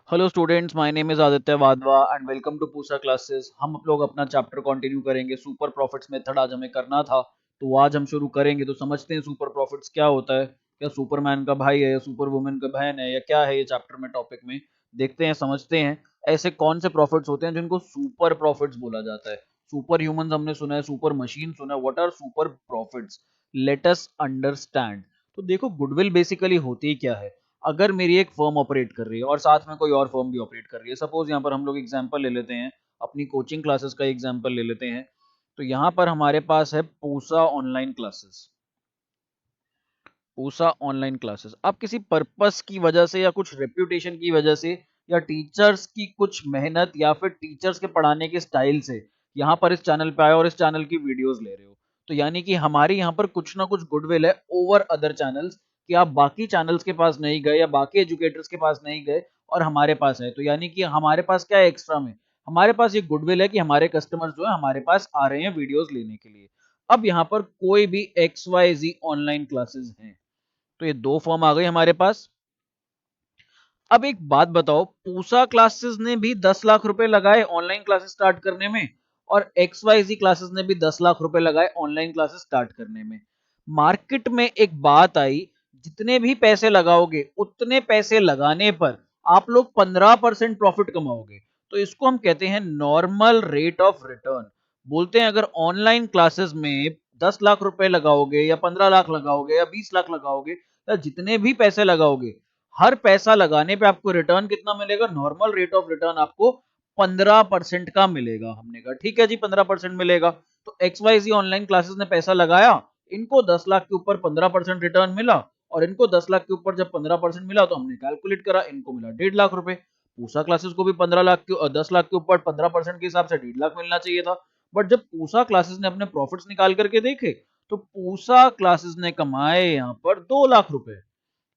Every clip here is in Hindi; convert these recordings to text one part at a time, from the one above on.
Hello students, my name is Aditya Wadhwa and welcome to Pusa classes. हम लोग अपना चैप्टर कंटिन्यू करेंगे। सुपर प्रॉफिट्स मेथड आज हमें करना था, तो आज हम शुरू करेंगे। तो समझते हैं सुपर प्रॉफिट्स क्या होता है। क्या सुपरमैन का भाई है या सुपर वुमेन का बहन है या क्या है ये चैप्टर में टॉपिक में देखते हैं, समझते हैं। ऐसे कौन से प्रॉफिट्स होते हैं जिनको सुपर प्रॉफिट्स बोला जाता है। सुपर ह्यूमंस हमने सुना है, सुपर मशीन सुना है, what are super profits? Let us understand. तो देखो, गुडविल बेसिकली होती क्या है। अगर मेरी एक फर्म ऑपरेट कर रही है और साथ में कोई और फर्म भी ऑपरेट कर रही है, सपोज यहाँ पर हम लोग एग्जांपल ले लेते हैं, अपनी कोचिंग क्लासेस का एग्जांपल ले लेते हैं। तो यहाँ पर हमारे पास है Pusa online classes. Pusa online classes आप किसी पर्पस की वजह से या कुछ रेप्यूटेशन की वजह से या टीचर्स की कुछ मेहनत या फिर टीचर्स के पढ़ाने के स्टाइल से यहाँ पर इस चैनल पे आए और इस चैनल की वीडियोस ले रहे हो। तो यानी कि हमारी यहाँ पर कुछ ना कुछ गुडविल है ओवर अदर चैनल्स, कि आप बाकी चैनल्स के पास नहीं गए या बाकी एजुकेटर्स के पास नहीं गए और हमारे पास है। तो यानी कि हमारे पास क्या है एक्स्ट्रा में, हमारे पास ये गुडविल है कि हमारे कस्टमर्स जो है हमारे पास आ रहे हैं वीडियोस लेने के लिए। अब यहाँ पर कोई भी XYZ ऑनलाइन क्लासेस हैं, तो ये दो फॉर्म आ गई हमारे पास। अब एक बात बताओ, पूसा क्लासेस ने भी 10 लाख रुपए लगाए ऑनलाइन क्लासेस स्टार्ट करने में और XYZ क्लासेस ने भी 10 लाख रुपए लगाए ऑनलाइन क्लासेस स्टार्ट करने में। मार्केट में एक बात आई, जितने भी पैसे लगाओगे उतने पैसे लगाने पर आप लोग 15% प्रॉफिट कमाओगे। तो इसको हम कहते हैं नॉर्मल रेट ऑफ रिटर्न। बोलते हैं अगर ऑनलाइन क्लासेस में 10 लाख रुपए लगाओगे या 15 लाख लगाओगे या 20 लाख लगाओगे या जितने भी पैसे लगाओगे, हर पैसा लगाने पे आपको रिटर्न कितना मिलेगा? नॉर्मल रेट ऑफ रिटर्न आपको 15% का मिलेगा। हमने कहा ठीक है जी, 15% मिलेगा। तो XYZ ऑनलाइन क्लासेस ने पैसा लगाया, इनको 10 लाख के ऊपर 15% रिटर्न मिला और इनको 10 लाख के ऊपर जब 15% मिला तो हमने कैलकुलेट करा, इनको मिला 1.5 लाख रुपए। पूसा क्लासेस को भी 15 लाख के 10 लाख के ऊपर 15% के हिसाब से 1.5 लाख मिलना चाहिए था। बट जब पूसा क्लासेस ने अपने प्रॉफिट्स निकाल करके देखे, तो पूसा क्लासेस ने कमाए यहाँ पर 2 लाख रुपए।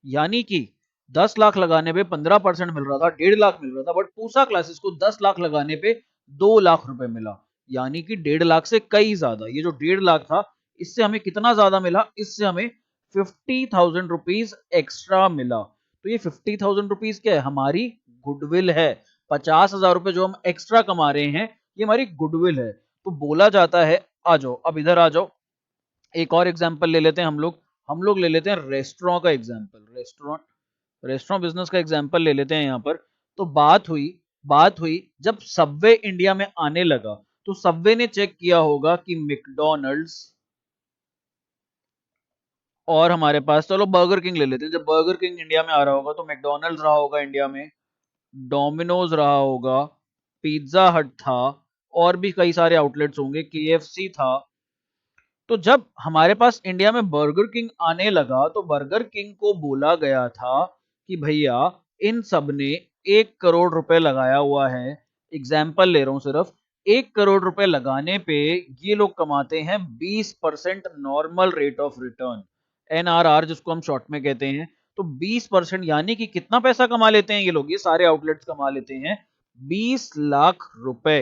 यानी कि 10 लाख लगाने पे 15% मिल रहा था, 1.5 लाख मिल रहा था, बट पूसा क्लासेस को 10 लाख लगाने पे 2 लाख रुपए मिला। यानी कि 1.5 लाख से कई ज्यादा। ये जो 1.5 लाख था, इससे हमें कितना ज्यादा मिला? इससे हमें 50,000 रुपीज एक्स्ट्रा मिला। तो ये 50,000 रुपीज क्या है? हमारी गुडविल है। 50,000 रुपए जो हम एक्स्ट्रा कमा रहे हैं, ये हमारी गुडविल है। तो बोला जाता है, आ जाओ अब इधर आ जाओ, एक और एग्जांपल ले लेते हैं हम लोग ले लेते हैं रेस्टोरेंट का एग्जांपल। रेस्टोरेंट बिजनेस का एग्जांपल ले लेते हैं यहाँ पर। तो बात हुई जब सबवे इंडिया में आने लगा, तो सबवे ने चेक किया होगा कि मैकडॉनल्ड्स और हमारे पास, चलो बर्गर किंग ले लेते हैं। जब बर्गर किंग इंडिया में आ रहा होगा तो मैकडॉनल्ड्स रहा होगा इंडिया में, डोमिनोज रहा होगा, पिज्जा हट था, और भी कई सारे आउटलेट्स होंगे, KFC था। तो जब हमारे पास इंडिया में बर्गर किंग आने लगा, तो बर्गर किंग को बोला गया था कि भैया, इन सब ने 1 करोड़ रुपए लगाया हुआ है। एग्जाम्पल ले रहा हूं सिर्फ। 1 करोड़ रुपए लगाने पे ये लोग कमाते हैं 20% normal rate of return, NRR जिसको हम शॉर्ट में कहते हैं। तो 20% यानी कि कितना पैसा कमा लेते हैं ये लोग? ये सारे आउटलेट्स कमा लेते हैं 20 लाख रुपए।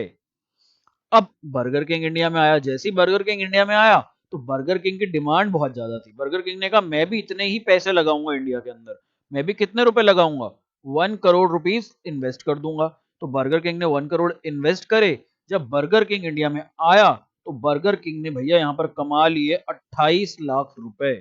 अब बर्गर किंग इंडिया में आया। जैसे ही बर्गर किंग इंडिया में आया, तो बर्गर किंग की डिमांड बहुत ज्यादा थी। बर्गर किंग ने कहा मैं भी इतने ही पैसे लगाऊंगा इंडिया के अंदर। मैं भी कितने रुपए लगाऊंगा? 1 करोड़ रुपीज इन्वेस्ट कर दूंगा। तो बर्गर किंग ने 1 करोड़ इन्वेस्ट करे। जब बर्गर किंग इंडिया में आया, तो बर्गर किंग ने भैया यहाँ पर कमा लिए 28 लाख रुपए।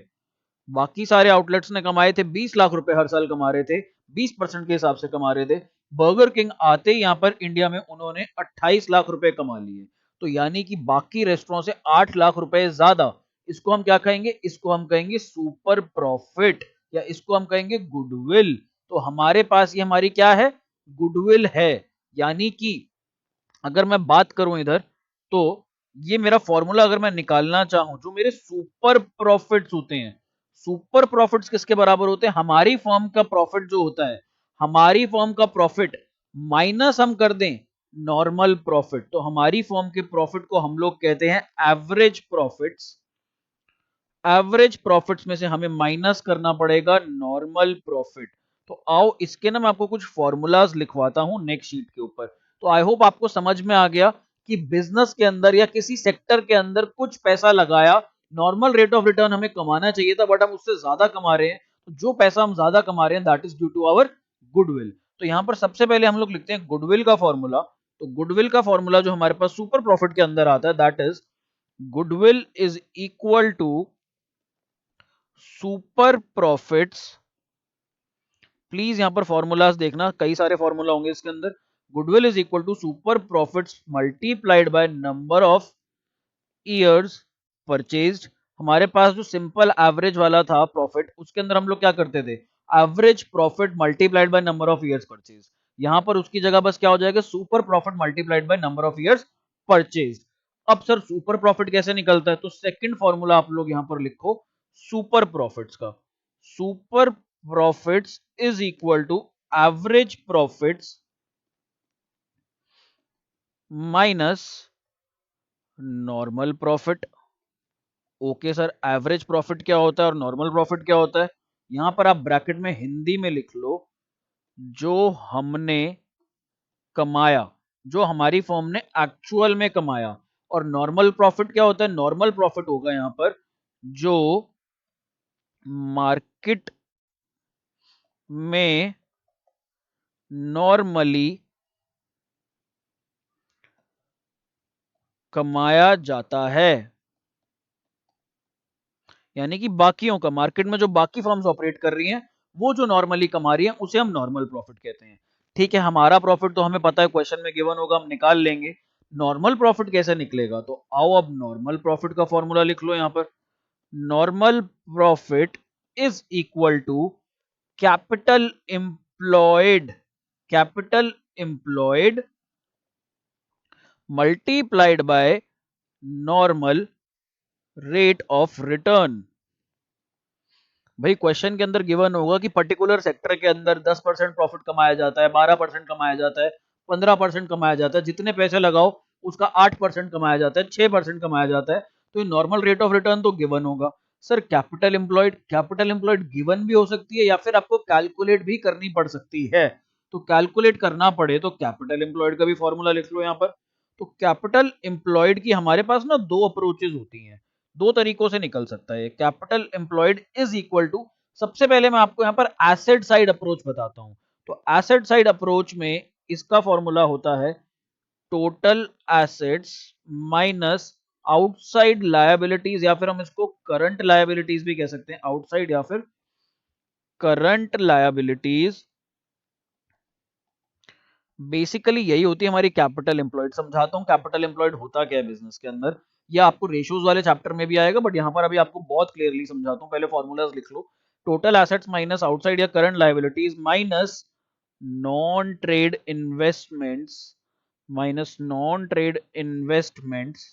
बाकी सारे आउटलेट्स ने कमाए थे 20 लाख रुपए, हर साल कमा रहे थे, 20% के हिसाब से कमा रहे थे। बर्गर किंग आते ही यहाँ पर इंडिया में उन्होंने 28 लाख रुपए कमा लिए। तो यानी कि बाकी रेस्टोरेंट से 8 लाख रुपए ज्यादा। इसको हम क्या कहेंगे? इसको हम कहेंगे सुपर प्रॉफिट, या इसको हम कहेंगे गुडविल। तो हमारे पास ये हमारी क्या है? गुडविल है। यानी कि अगर मैं बात करूं इधर, तो ये मेरा फॉर्मूला अगर मैं निकालना चाहूं, जो मेरे सुपर प्रॉफिट्स होते हैं, सुपर प्रॉफिट्स किसके बराबर होते हैं? हमारी फर्म का प्रॉफिट जो होता है, हमारी फर्म का प्रॉफिट माइनस हम कर दें नॉर्मल प्रॉफिट, तो हमारी फर्म के प्रॉफिट को हम लोग कहते हैं एवरेज प्रॉफिट्स। एवरेज प्रॉफिट्स में से हमें माइनस करना पड़ेगा नॉर्मल प्रॉफिट। तो आओ इसके ना मैं आपको कुछ फॉर्मूलाज लिखवाता हूं नेक्स्ट शीट के ऊपर। तो आई होप आपको समझ में आ गया कि बिजनेस के अंदर या किसी सेक्टर के अंदर कुछ पैसा लगाया, नॉर्मल रेट ऑफ रिटर्न हमें कमाना चाहिए था, बट हम उससे ज्यादा कमा रहे हैं। तो जो पैसा हम ज्यादा कमा रहे हैं, that is due to our goodwill. तो यहाँ पर सबसे पहले हम लोग लिखते हैं गुडविल का फॉर्मूला। तो गुडविल का फॉर्मूला जो हमारे पास सुपर प्रॉफिट के अंदर आता है that is goodwill is equal to super profits. Please यहां पर फॉर्मूलाज देखना, कई सारे फॉर्मूला होंगे इसके अंदर। Goodwill is equal to super profits multiplied by number of years purchased. हमारे पास जो सिंपल एवरेज वाला था प्रॉफिट, उसके अंदर हम लोग क्या करते थे, average profit multiplied by number of years purchase. यहां पर उसकी जगह बस क्या हो जाएगा, super profit multiplied by number of years purchase. अब सर सुपर प्रॉफिट कैसे निकलता है, तो सेकंड फॉर्मूला आप लोग यहां पर लिखो सुपर प्रॉफिट्स का। Super profits is equal to average profits minus normal profit. Okay sir, average profit क्या होता है और नॉर्मल प्रॉफिट क्या होता है, यहां पर आप ब्रैकेट में हिंदी में लिख लो जो हमने कमाया, जो हमारी फर्म ने एक्चुअल में कमाया। और नॉर्मल प्रॉफिट क्या होता है, नॉर्मल प्रॉफिट होगा यहां पर जो मार्केट में नॉर्मली कमाया जाता है। यानी कि बाकियों का, मार्केट में जो बाकी फर्म्स ऑपरेट कर रही हैं वो जो नॉर्मली कमा रही हैं उसे हम नॉर्मल प्रॉफिट कहते हैं। ठीक है, हमारा प्रॉफिट तो हमें पता है, क्वेश्चन में गिवन होगा, हम निकाल लेंगे। नॉर्मल प्रॉफिट कैसे निकलेगा, तो आओ अब नॉर्मल प्रॉफिट का फॉर्मूला लिख लो यहां पर। Normal profit is equal to capital employed, capital employed multiplied by normal rate of return. भाई क्वेश्चन के अंदर गिवन होगा कि पर्टिकुलर सेक्टर के अंदर 10% प्रॉफिट कमाया जाता है, 12% कमाया जाता है, 15% कमाया जाता है, जितने पैसे लगाओ उसका 8% कमाया जाता है, 6% कमाया जाता है। तो नॉर्मल रेट ऑफ रिटर्न तो गिवन होगा। Sir capital employed, capital employed given भी हो सकती है या फिर आपको कैलकुलेट भी करनी पड़ सकती है। तो कैलकुलेट करना पड़े तो कैपिटल एम्प्लॉयड का भी फॉर्मूला लिख लो यहां पर। तो कैपिटल एम्प्लॉयड की हमारे पास ना दो अप्रोचेज होती हैं, दो तरीकों से निकल सकता है capital employed is equal to. सबसे पहले मैं आपको यहां पर एसेट साइड अप्रोच बताता हूं। तो एसेट साइड अप्रोच में इसका फॉर्मूला होता है total assets minus outside liabilities, या फिर हम इसको करंट लायबिलिटीज भी कह सकते हैं, आउटसाइड या फिर करंट लायबिलिटीज। बेसिकली यही होती है हमारी कैपिटल एम्प्लॉयड। समझाता हूं कैपिटल एम्प्लॉयड होता क्या है बिजनेस के अंदर। ये आपको रेशियोज वाले चैप्टर में भी आएगा, बट यहां पर अभी आपको बहुत क्लियरली समझाता हूं, पहले फॉर्मूलाज लिख लो। टोटल एसेट्स माइनस आउटसाइड या current liabilities minus non trade investments, minus non trade investments.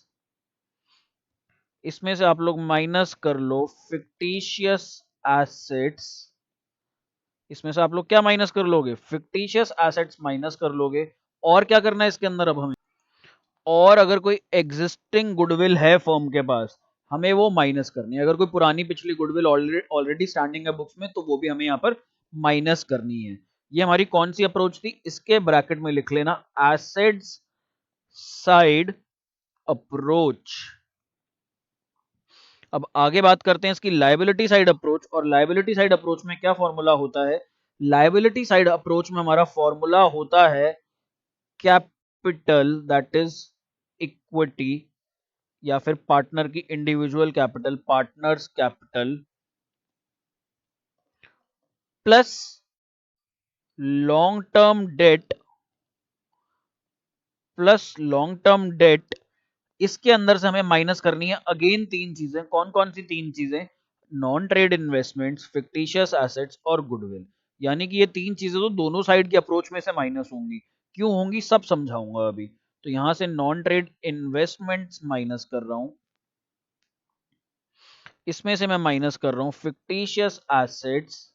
इसमें से आप लोग माइनस कर लो फिक्टिशियस एसेट्स। इसमें से आप लोग क्या माइनस कर लोगे, फिक्टिशियस एसेट्स माइनस कर लोगे। और क्या करना है इसके अंदर अब हमें, और अगर कोई एग्जिस्टिंग गुडविल है फर्म के पास हमें वो माइनस करनी है। अगर कोई पुरानी पिछली गुडविल ऑलरेडी स्टैंडिंग है बुक्स में तो वो भी हमें यहाँ पर माइनस करनी है। ये हमारी कौन सी अप्रोच थी, इसके ब्रैकेट में लिख लेना एसेट्स साइड अप्रोच। अब आगे बात करते हैं इसकी लायबिलिटी साइड अप्रोच। और लायबिलिटी साइड अप्रोच में क्या फॉर्मूला होता है, लायबिलिटी साइड अप्रोच में हमारा फॉर्मूला होता है कैपिटल दैट इज इक्विटी, या फिर पार्टनर की individual capital, partners capital plus long term debt, plus long term debt. इसके अंदर से हमें माइनस करनी है अगेन तीन चीजें। कौन कौन सी तीन चीजें, non trade investments, fictitious assets और गुडविल। यानी कि ये तीन चीजें तो दोनों साइड की अप्रोच में से माइनस होंगी। क्यों होंगी सब समझाऊंगा अभी। तो यहां से नॉन ट्रेड इन्वेस्टमेंट्स माइनस कर रहा हूं, इसमें से मैं माइनस कर रहा हूं फिक्टिशियस एसेट्स,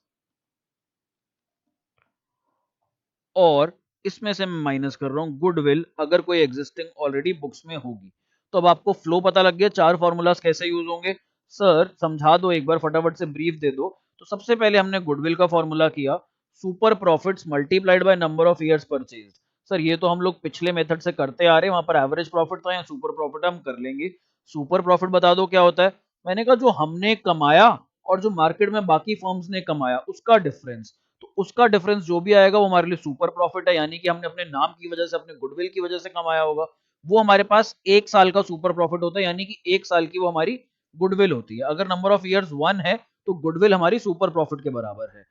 और इसमें से मैं माइनस कर रहा हूं गुडविल अगर कोई एग्जिस्टिंग ऑलरेडी बुक्स में होगी। तो अब आपको फ्लो पता लग गया चार फॉर्मूलाज कैसे यूज होंगे। सर समझा दो एक बार, फटाफट से ब्रीफ दे दो। तो सबसे पहले हमने गुडविल का फॉर्मूला किया super profits multiplied by number of years purchase. Sir ये तो हम लोग पिछले मेथड से करते आ रहे हैं, वहां पर एवरेज प्रॉफिट था, या सुपर प्रॉफिट हम कर लेंगे। सुपर प्रॉफिट बता दो क्या होता है, मैंने कहा जो हमने कमाया और जो मार्केट में बाकी फर्म्स ने कमाया उसका डिफरेंस। तो उसका डिफरेंस जो भी आएगा वो हमारे लिए सुपर प्रॉफिट है, यानी कि हमने अपने नाम की वजह से, अपने गुडविल की वजह से कमाया होगा। वो हमारे पास 1 साल का सुपर प्रॉफिट होता है, यानी कि 1 साल की वो हमारी गुडविल होती है। अगर नंबर ऑफ ईयर्स 1 है तो गुडविल हमारी सुपर प्रॉफिट के बराबर है।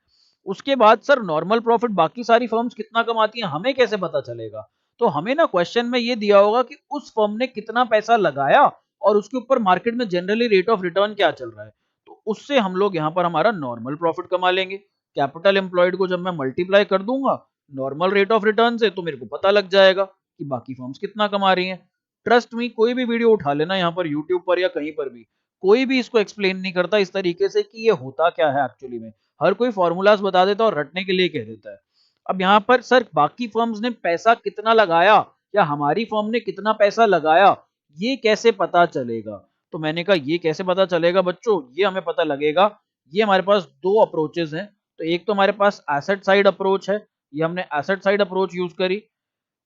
उसके बाद सर नॉर्मल प्रॉफिट बाकी सारी फर्म्स कितना कमाती हैं, हमें कैसे पता चलेगा? तो हमें ना क्वेश्चन में ये दिया होगा कि उस फर्म ने कितना पैसा लगाया और उसके ऊपर मार्केट में जनरली रेट ऑफ रिटर्न क्या चल रहा है। तो उससे हम लोग यहाँ पर हमारा नॉर्मल प्रॉफिट कमा लेंगे। कैपिटल एम्प्लॉयड को जब मैं मल्टीप्लाई कर दूंगा नॉर्मल रेट ऑफ रिटर्न से, तो मेरे को पता लग जाएगा कि बाकी फर्म्स कितना कमा रही हैं। ट्रस्ट मी, कोई भी वीडियो उठा लेना यहाँ पर यूट्यूब पर या कहीं पर भी, कोई भी इसको एक्सप्लेन नहीं करता इस तरीके से कि ये होता क्या है एक्चुअली में। हर कोई फॉर्मूलाज बता देता है और रटने के लिए कह देता है। अब यहाँ पर सर बाकी फर्म्स ने पैसा कितना लगाया या हमारी फर्म ने कितना पैसा लगाया, ये कैसे पता चलेगा? तो मैंने कहा ये कैसे पता चलेगा बच्चों, ये हमें पता लगेगा। ये हमारे पास दो अप्रोचेस हैं। तो एक तो हमारे पास एसेट साइड अप्रोच है, ये हमने एसेट साइड अप्रोच यूज करी,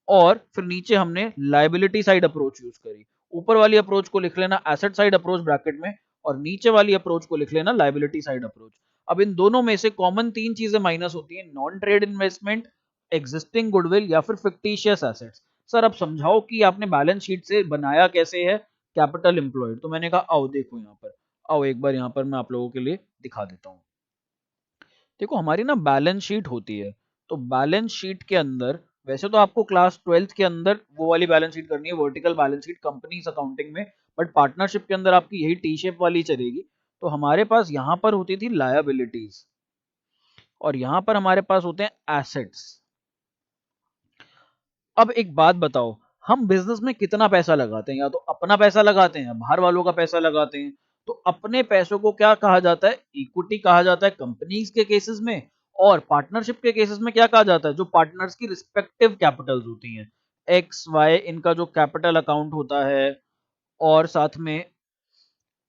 और फिर नीचे हमने लायबिलिटी साइड अप्रोच यूज करी। ऊपर वाली अप्रोच को लिख लेना एसेट साइड अप्रोच ब्रैकेट में, और नीचे वाली अप्रोच को लिख लेना लायबिलिटी साइड अप्रोच। अब इन दोनों में से कॉमन तीन चीजें माइनस होती हैं, non trade investment, existing goodwill या फिर फिक्टिशियस एसेट्स। सर अब समझाओ कि आपने बैलेंस शीट से बनाया कैसे है कैपिटल एम्प्लॉयड। तो मैंने कहा आओ देखो यहाँ पर, आओ एक बार यहाँ पर मैं आप लोगों के लिए दिखा देता हूँ। देखो हमारी ना बैलेंस शीट होती है, तो बैलेंस शीट के अंदर वैसे तो आपको क्लास 12th के अंदर वो वाली बैलेंस शीट करनी है, vertical balance sheet companies accounting में, बट पार्टनरशिप के अंदर आपकी यही टी शेप वाली चलेगी। तो हमारे पास यहाँ पर होती थी लायबिलिटीज और यहाँ पर हमारे पास होते हैं एसेट्स। अब एक बात बताओ, हम बिजनेस में कितना पैसा लगाते हैं? या तो अपना पैसा लगाते हैं या बाहर वालों का पैसा लगाते हैं। तो अपने पैसों को क्या कहा जाता है? इक्विटी कहा जाता है कंपनीज के केसेस में। और पार्टनरशिप के केसेस में क्या कहा जाता है? जो पार्टनर्स की रिस्पेक्टिव कैपिटल्स होती हैं, एक्स वाई, इनका जो कैपिटल अकाउंट होता है, और साथ में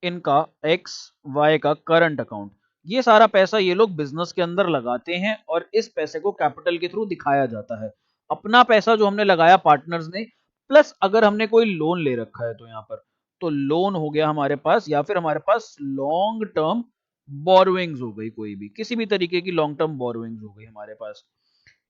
इनका एक्स वाई का करंट अकाउंट, ये सारा पैसा ये लोग बिजनेस के अंदर लगाते हैं और इस पैसे को कैपिटल के थ्रू दिखाया जाता है। अपना पैसा जो हमने लगाया पार्टनर्स ने, प्लस अगर हमने कोई लोन ले रखा है तो यहाँ पर, तो लोन हो गया हमारे पास, या फिर हमारे पास लॉन्ग टर्म बोरोइंग्स हो गई, कोई भी किसी भी तरीके की लॉन्ग टर्म बोरोइंग्स हो गई हमारे पास।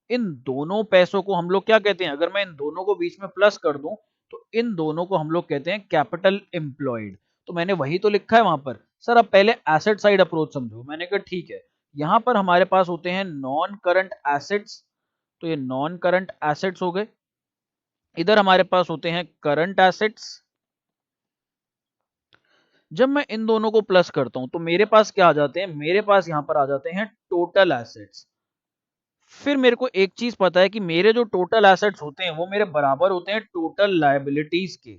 इन दोनों पैसों को हम लोग क्या कहते हैं? अगर मैं इन दोनों को बीच में प्लस कर दूं तो इन दोनों को हम लोग कहते हैं कैपिटल एम्प्लॉयड। तो मैंने वही तो लिखा है वहां पर। सर अब पहले एसेट साइड अप्रोच समझो। मैंने कहा ठीक है, यहां पर हमारे पास होते हैं नॉन करंट एसेट्स, तो ये नॉन करंट एसेट्स हो गए। इधर हमारे पास होते हैं करंट एसेट्स। जब मैं इन दोनों को प्लस करता हूं तो मेरे पास क्या आ जाते हैं? मेरे पास यहां पर आ जाते हैं टोटल एसेट्स। फिर मेरे को एक चीज पता है कि मेरे जो टोटल एसेट्स होते हैं वो मेरे बराबर होते हैं टोटल लायबिलिटीज के।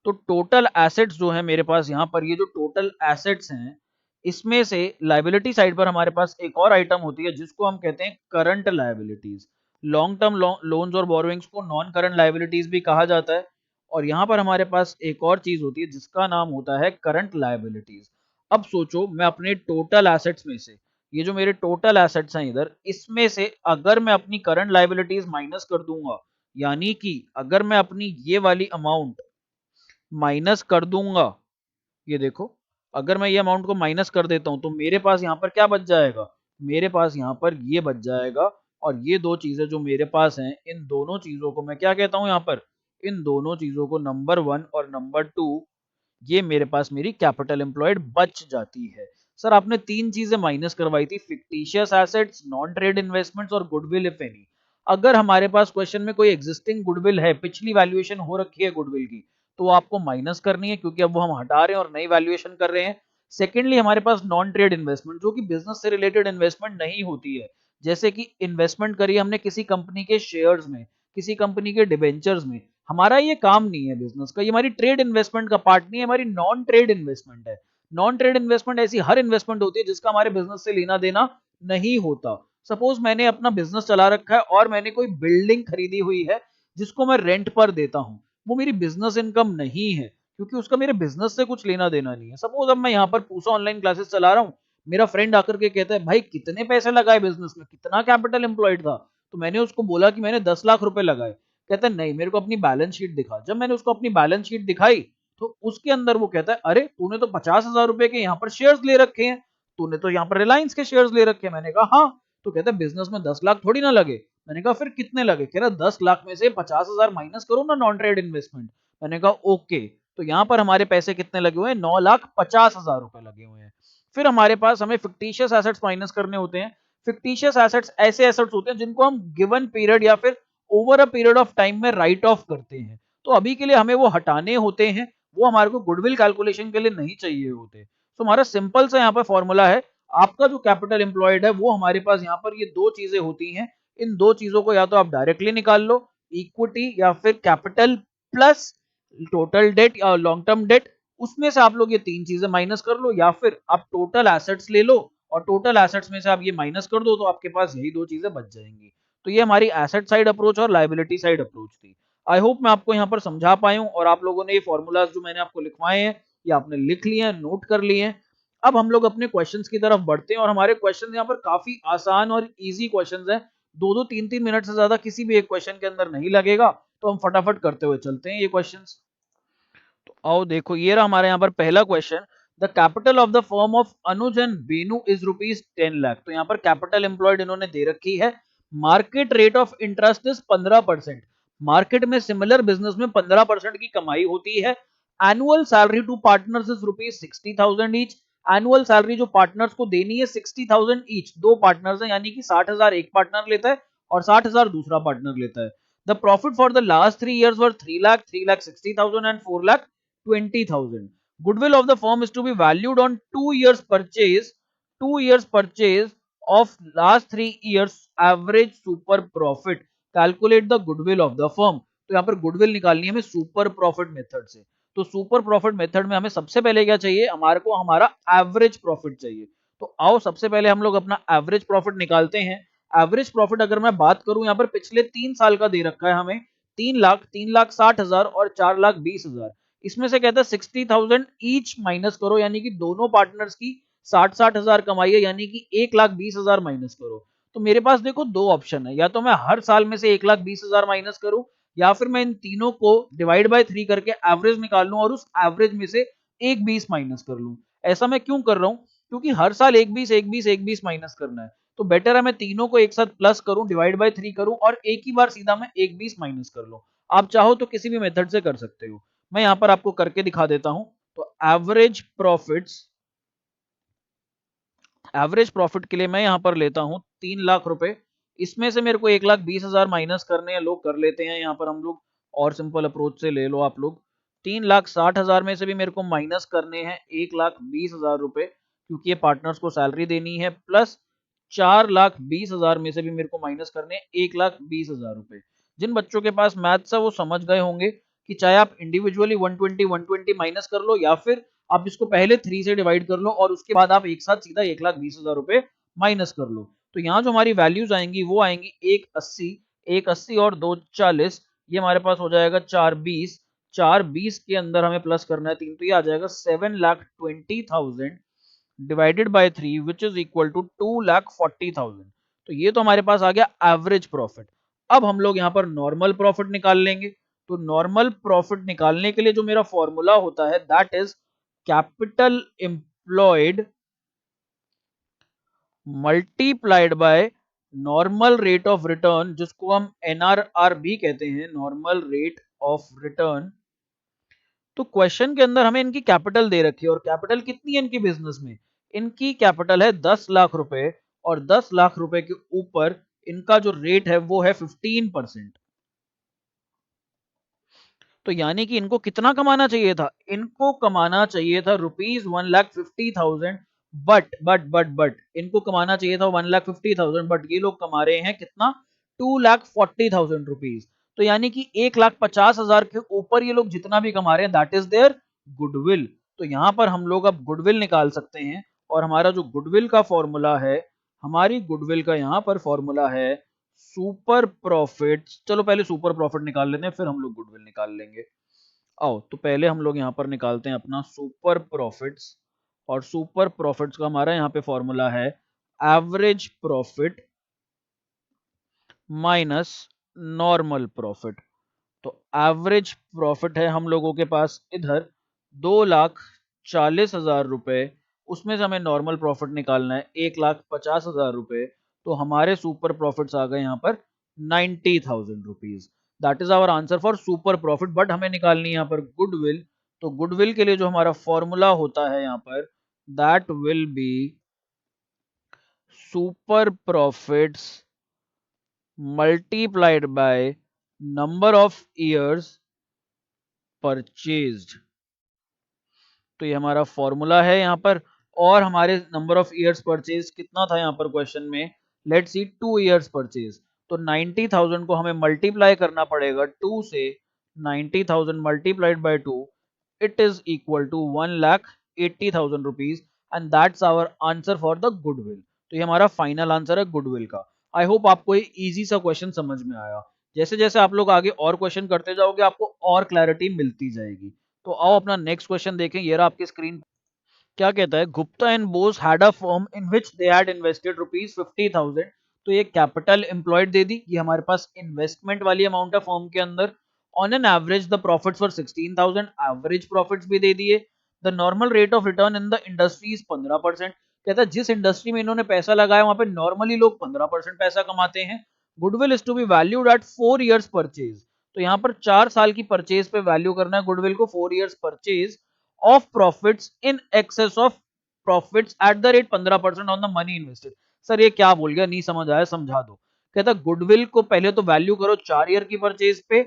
तो टोटल एसेट्स जो है मेरे पास यहाँ पर, ये जो टोटल एसेट्स हैं, इसमें से लायबिलिटी साइड पर हमारे पास एक और आइटम होती है जिसको हम कहते हैं current liabilities. Long term loans और बोरोइंग्स को नॉन करंट लायबिलिटीज भी कहा जाता है। और यहाँ पर हमारे पास एक और चीज होती है जिसका नाम होता है करंट लायबिलिटीज। अब सोचो, मैं अपने टोटल एसेट्स में से, ये जो मेरे टोटल एसेट्स हैं इधर, इसमें से अगर मैं अपनी करंट लायबिलिटीज माइनस कर दूंगा, यानी कि अगर मैं अपनी ये वाली अमाउंट माइनस कर दूंगा, ये देखो, अगर मैं ये अमाउंट को माइनस कर देता हूं तो मेरे पास यहाँ पर क्या बच जाएगा? मेरे पास यहाँ पर ये बच जाएगा। और ये दो चीजें जो मेरे पास हैं, इन दोनों चीजों को मैं क्या कहता हूं यहाँ पर? इन दोनों चीजों को नंबर 1 और नंबर 2, ये मेरे पास मेरी कैपिटल एम्प्लॉयड बच जाती है। सर आपने तीन चीजें माइनस करवाई थी, fictitious assets, non trade investments और गुडविल इफ एनी। अगर हमारे पास क्वेश्चन में कोई एग्जिस्टिंग गुडविल है, पिछली वैल्यूएशन हो रखी है गुडविल की, तो वो आपको माइनस करनी है क्योंकि अब वो हम हटा रहे हैं और नई वैल्यूएशन कर रहे हैं। सेकेंडली हमारे पास नॉन ट्रेड इन्वेस्टमेंट, जो कि बिजनेस से रिलेटेड इन्वेस्टमेंट नहीं होती है, जैसे कि इन्वेस्टमेंट करी हमने किसी कंपनी के शेयर्स में, किसी कंपनी के डिबेंचर्स में, हमारा ये काम नहीं है बिजनेस का, ये हमारी ट्रेड इन्वेस्टमेंट का पार्ट नहीं है, हमारी नॉन ट्रेड इन्वेस्टमेंट है। नॉन ट्रेड इन्वेस्टमेंट ऐसी हर इन्वेस्टमेंट होती है जिसका हमारे बिजनेस से लेना देना नहीं होता। सपोज मैंने अपना बिजनेस चला रखा है और मैंने कोई बिल्डिंग खरीदी हुई है जिसको मैं रेंट पर देता हूं, वो मेरी बिजनेस इनकम नहीं है क्योंकि उसका मेरे बिजनेस से कुछ लेना देना नहीं है। सपोज अब मैं यहाँ पर पूसा ऑनलाइन क्लासेस चला रहा हूँ, मेरा फ्रेंड आकर के कहता है भाई कितने पैसे लगाए बिजनेस में, कितना कैपिटल एम्प्लॉयड था? तो मैंने उसको बोला कि मैंने 10 लाख रुपए लगाए। कहता है नहीं, मेरे को अपनी बैलेंस शीट दिखा। जब मैंने उसको अपनी बैलेंस शीट दिखाई तो उसके अंदर वो कहता है अरे तूने तो 50,000 रुपए के यहाँ पर शेयर्स ले रखे हैं, तूने तो यहाँ पर रिलायंस के शेयर्स ले रखे हैं। मैंने कहा हाँ, तो कहता है बिजनेस में 10 लाख थोड़ी ना लगे। मैंने कहा फिर कितने लगे? कह रहा 10 लाख में से 50,000 माइनस करो ना नॉन ट्रेड इन्वेस्टमेंट। मैंने कहा ओके। तो यहाँ पर हमारे पैसे कितने लगे हुए हैं? 9,50,000 रुपए लगे हुए हैं। फिर हमारे पास हमें फिक्टिशियस एसेट्स माइनस करने होते हैं। फिक्टिशियस एसेट्स ऐसे एसेट्स होते हैं जिनको हम गिवन पीरियड या फिर over a period of time में राइट ऑफ करते हैं। तो अभी के लिए हमें वो हटाने होते हैं, वो हमारे को गुडविल कैलकुलेशन के लिए नहीं चाहिए होते। तो हमारा सिंपल सा यहाँ पर फॉर्मूला है, आपका जो कैपिटल एम्प्लॉयड है वो हमारे पास यहाँ पर ये दो चीजें होती हैं। इन दो चीजों को या तो आप डायरेक्टली निकाल लो, इक्विटी या फिर कैपिटल प्लस टोटल डेट या लॉन्ग टर्म डेट, उसमें से आप लोग ये तीन चीजें माइनस कर लो, या फिर आप टोटल एसेट्स ले लो और टोटल एसेट्स में से आप ये माइनस कर दो, तो आपके पास यही दो चीजें बच जाएंगी। तो ये हमारी एसेट साइड अप्रोच और लायबिलिटी साइड अप्रोच थी। आई होप मैं आपको यहाँ पर समझा पाया हूँ और आप लोगों ने ये फॉर्मूलाज जो मैंने आपको लिखवाए हैं ये आपने लिख लिए हैं, नोट कर लिए हैं। अब हम लोग अपने क्वेश्चंस की तरफ बढ़ते हैं और हमारे क्वेश्चन यहाँ पर काफी आसान और इजी क्वेश्चंस हैं। 2-2 3-3 मिनट से ज्यादा किसी भी एक क्वेश्चन के अंदर नहीं लगेगा, तो हम फटाफट करते हुए चलते हैं ये क्वेश्चंस। तो आओ देखो, ये रहा हमारे यहाँ पर पहला question. The capital of the firm of Anuj and Benu is rupees 10 lakh. तो यहाँ पर कैपिटल एम्प्लॉयड इन्होंने दे रखी है। Market rate of interest is 15%। Market में सिमिलर बिजनेस में 15% की कमाई होती है। Annual salary to partners is rupees 60,000 each. Annual salary जो पार्टनर्स को देनी है 60,000 ईच। दो पार्टनर्स हैं यानी कि 60,000 एक पार्टनर लेता है और 60,000 दूसरा पार्टनर लेता है। The profit for the last 3 years were 3 lakh, 3,60,000 and 4,20,000. Goodwill of the firm is to be valued on 2 years purchase, 2 years purchase of last 3 years average super profit. Calculate the goodwill of the firm. तो यहाँ पर गुडविल निकालनी है हमें सुपर प्रॉफिट मेथड से। तो सुपर प्रॉफिट मेथड में हमें सबसे पहले क्या चाहिए? हमारे को हमारा एवरेज प्रॉफिट चाहिए। तो आओ सबसे पहले हम लोग अपना एवरेज प्रॉफिट निकालते हैं। एवरेज प्रॉफिट अगर मैं बात करूं, यहाँ पर पिछले 3 साल का दे रखा है हमें 3 लाख, 3,60,000 और 4,20,000। इसमें से कहता है 60,000 ईच माइनस करो, यानी कि दोनों पार्टनर्स की 60,000 कमाई है, यानी कि 1,20,000 माइनस करो। तो मेरे पास देखो दो ऑप्शन है, या तो मैं हर साल में से 1,20,000 माइनस करूं, या फिर मैं इन तीनों को डिवाइड बाय 3 करके एवरेज निकाल लूं और उस एवरेज में से 1,20 माइनस कर लूं। ऐसा मैं क्यों कर रहा हूं? क्योंकि हर साल 1,20 1,20 1,20 माइनस करना है, तो बेटर है मैं तीनों को एक साथ प्लस करूं, डिवाइड बाय 3 करूं और एक ही बार सीधा मैं 1,20 माइनस कर लूं। आप चाहो तो किसी भी मेथड से कर सकते हो, मैं यहां पर आपको करके दिखा देता हूं। तो एवरेज प्रॉफिट के लिए मैं यहां पर लेता हूं 3 लाख रुपए। इसमें से मेरे को 1,20,000 माइनस करने हैं, लोग कर लेते हैं यहां पर हम लोग, और सिंपल अप्रोच से ले लो आप लोग। 3,60,000 में से भी मेरे को माइनस करने हैं 1,20,000 रुपए, क्योंकि ये पार्टनर्स को सैलरी देनी है, प्लस 4,20,000 में से भी मेरे को माइनस करने हैं 1,20,000 रुपए। जिन बच्चों के पास मैथ्स है वो समझ गए होंगे कि चाहे आप इंडिविजुअली 120 माइनस कर लो, या फिर आप इसको पहले 3 से डिवाइड कर लो और उसके बाद आप एक साथ सीधा 1,20,000 रुपए माइनस कर लो। तो यहाँ जो हमारी वैल्यूज आएंगी वो आएंगी 1,80, 1,80 और 2,40। ये हमारे पास हो जाएगा 4,20। 4,20 के अंदर हमें प्लस करना है 3, तो ये आ जाएगा 7,20,000 divided by 3 which is equal to 2,40,000। तो ये तो हमारे पास आ गया एवरेज प्रॉफिट। अब हम लोग यहाँ पर नॉर्मल प्रॉफिट निकाल लेंगे। तो नॉर्मल प्रॉफिट निकालने के लिए जो मेरा फॉर्मूला होता है that is capital employed multiplied by normal rate of return, जिसको हम एनआरआर भी कहते हैं, नॉर्मल रेट ऑफ रिटर्न। तो क्वेश्चन के अंदर हमें इनकी कैपिटल दे रखी है, और कैपिटल कितनी है इनकी बिजनेस में? इनकी कैपिटल है 10 लाख रुपए, और 10 लाख रुपए के ऊपर इनका जो रेट है वो है 15%। तो यानी कि इनको कितना कमाना चाहिए था? इनको कमाना चाहिए था रुपीज 1,50,000। बट इनको कमाना चाहिए था 1,50,000, बट ये लोग कमा रहे हैं कितना? 2,40,000 रुपीज। तो यानी कि 1,50,000 के ऊपर ये लोग जितना भी कमा रहे हैं दैट इज देयर गुडविल। तो यहां पर हम लोग अब गुडविल निकाल सकते हैं, और हमारा जो गुडविल का फॉर्मूला है, हमारी गुडविल का यहां पर फॉर्मूला है सुपर प्रॉफिट। चलो पहले सुपर प्रॉफिट निकाल लेते हैं, फिर हम लोग गुडविल निकाल लेंगे। आओ तो पहले हम लोग यहाँ पर निकालते हैं अपना सुपर प्रॉफिट्स, और सुपर प्रॉफिट्स का हमारा यहाँ पे फॉर्मूला है average profit minus normal profit. तो एवरेज प्रॉफिट है हम लोगों के पास इधर 2,40,000 रुपए, उसमें से हमें नॉर्मल प्रॉफिट निकालना है 1,50,000 रुपए। तो हमारे सुपर प्रॉफिट्स आ गए यहाँ पर 90,000 rupees. That is our answer for super profit. But हमें निकालनी है यहाँ पर गुडविल। तो गुडविल के लिए जो हमारा फॉर्मूला होता है यहाँ पर, that will be super profits multiplied by number of years purchased. तो ये हमारा फॉर्मूला है यहाँ पर। और हमारे नंबर ऑफ ईयर्स परचेज कितना था यहाँ पर क्वेश्चन में, लेट्स सी 2 ईयर्स परचेज। तो 90,000 को हमें मल्टीप्लाई करना पड़ेगा 2 से। 90,000 multiplied by 2, it is equal to 1,80,000 rupees, and that's our answer for the goodwill. तो ये हमारा फाइनल आंसर है गुडविल का। आई होप आपको ये इजी सा क्वेश्चन समझ में आया। जैसे जैसे आप लोग आगे और क्वेश्चन करते जाओगे आपको और क्लैरिटी मिलती जाएगी। तो आओ अपना नेक्स्ट क्वेश्चन देखें। ये रहा आपकी स्क्रीन। क्या कहता है, Gupta and boss had a firm in which they had invested rupees 50,000। तो ये कैपिटल एम्प्लॉयड दे दी, ये हमारे पास इन्वेस्टमेंट वाली अमाउंट है फर्म के अंदर। On an average the profits for 16,000, average profits भी दे दिए। The normal rate of return in the industry is 15%। कहता है जिस इंडस्ट्री में इन्होंने पैसा लगाया वहां पे नॉर्मली लोग 15% पैसा कमाते हैं। Goodwill is to be valued at 4 years purchase. तो यहाँ पर 4 साल की परचेज पे वैल्यू करना है गुडविल को, 4 years purchase of profits in excess of profits at the rate 15% on the money invested। Sir ये क्या बोल गया, नहीं समझ आया, समझा दो। कहता गुडविल को पहले तो वैल्यू करो 4 ईयर की परचेज पे,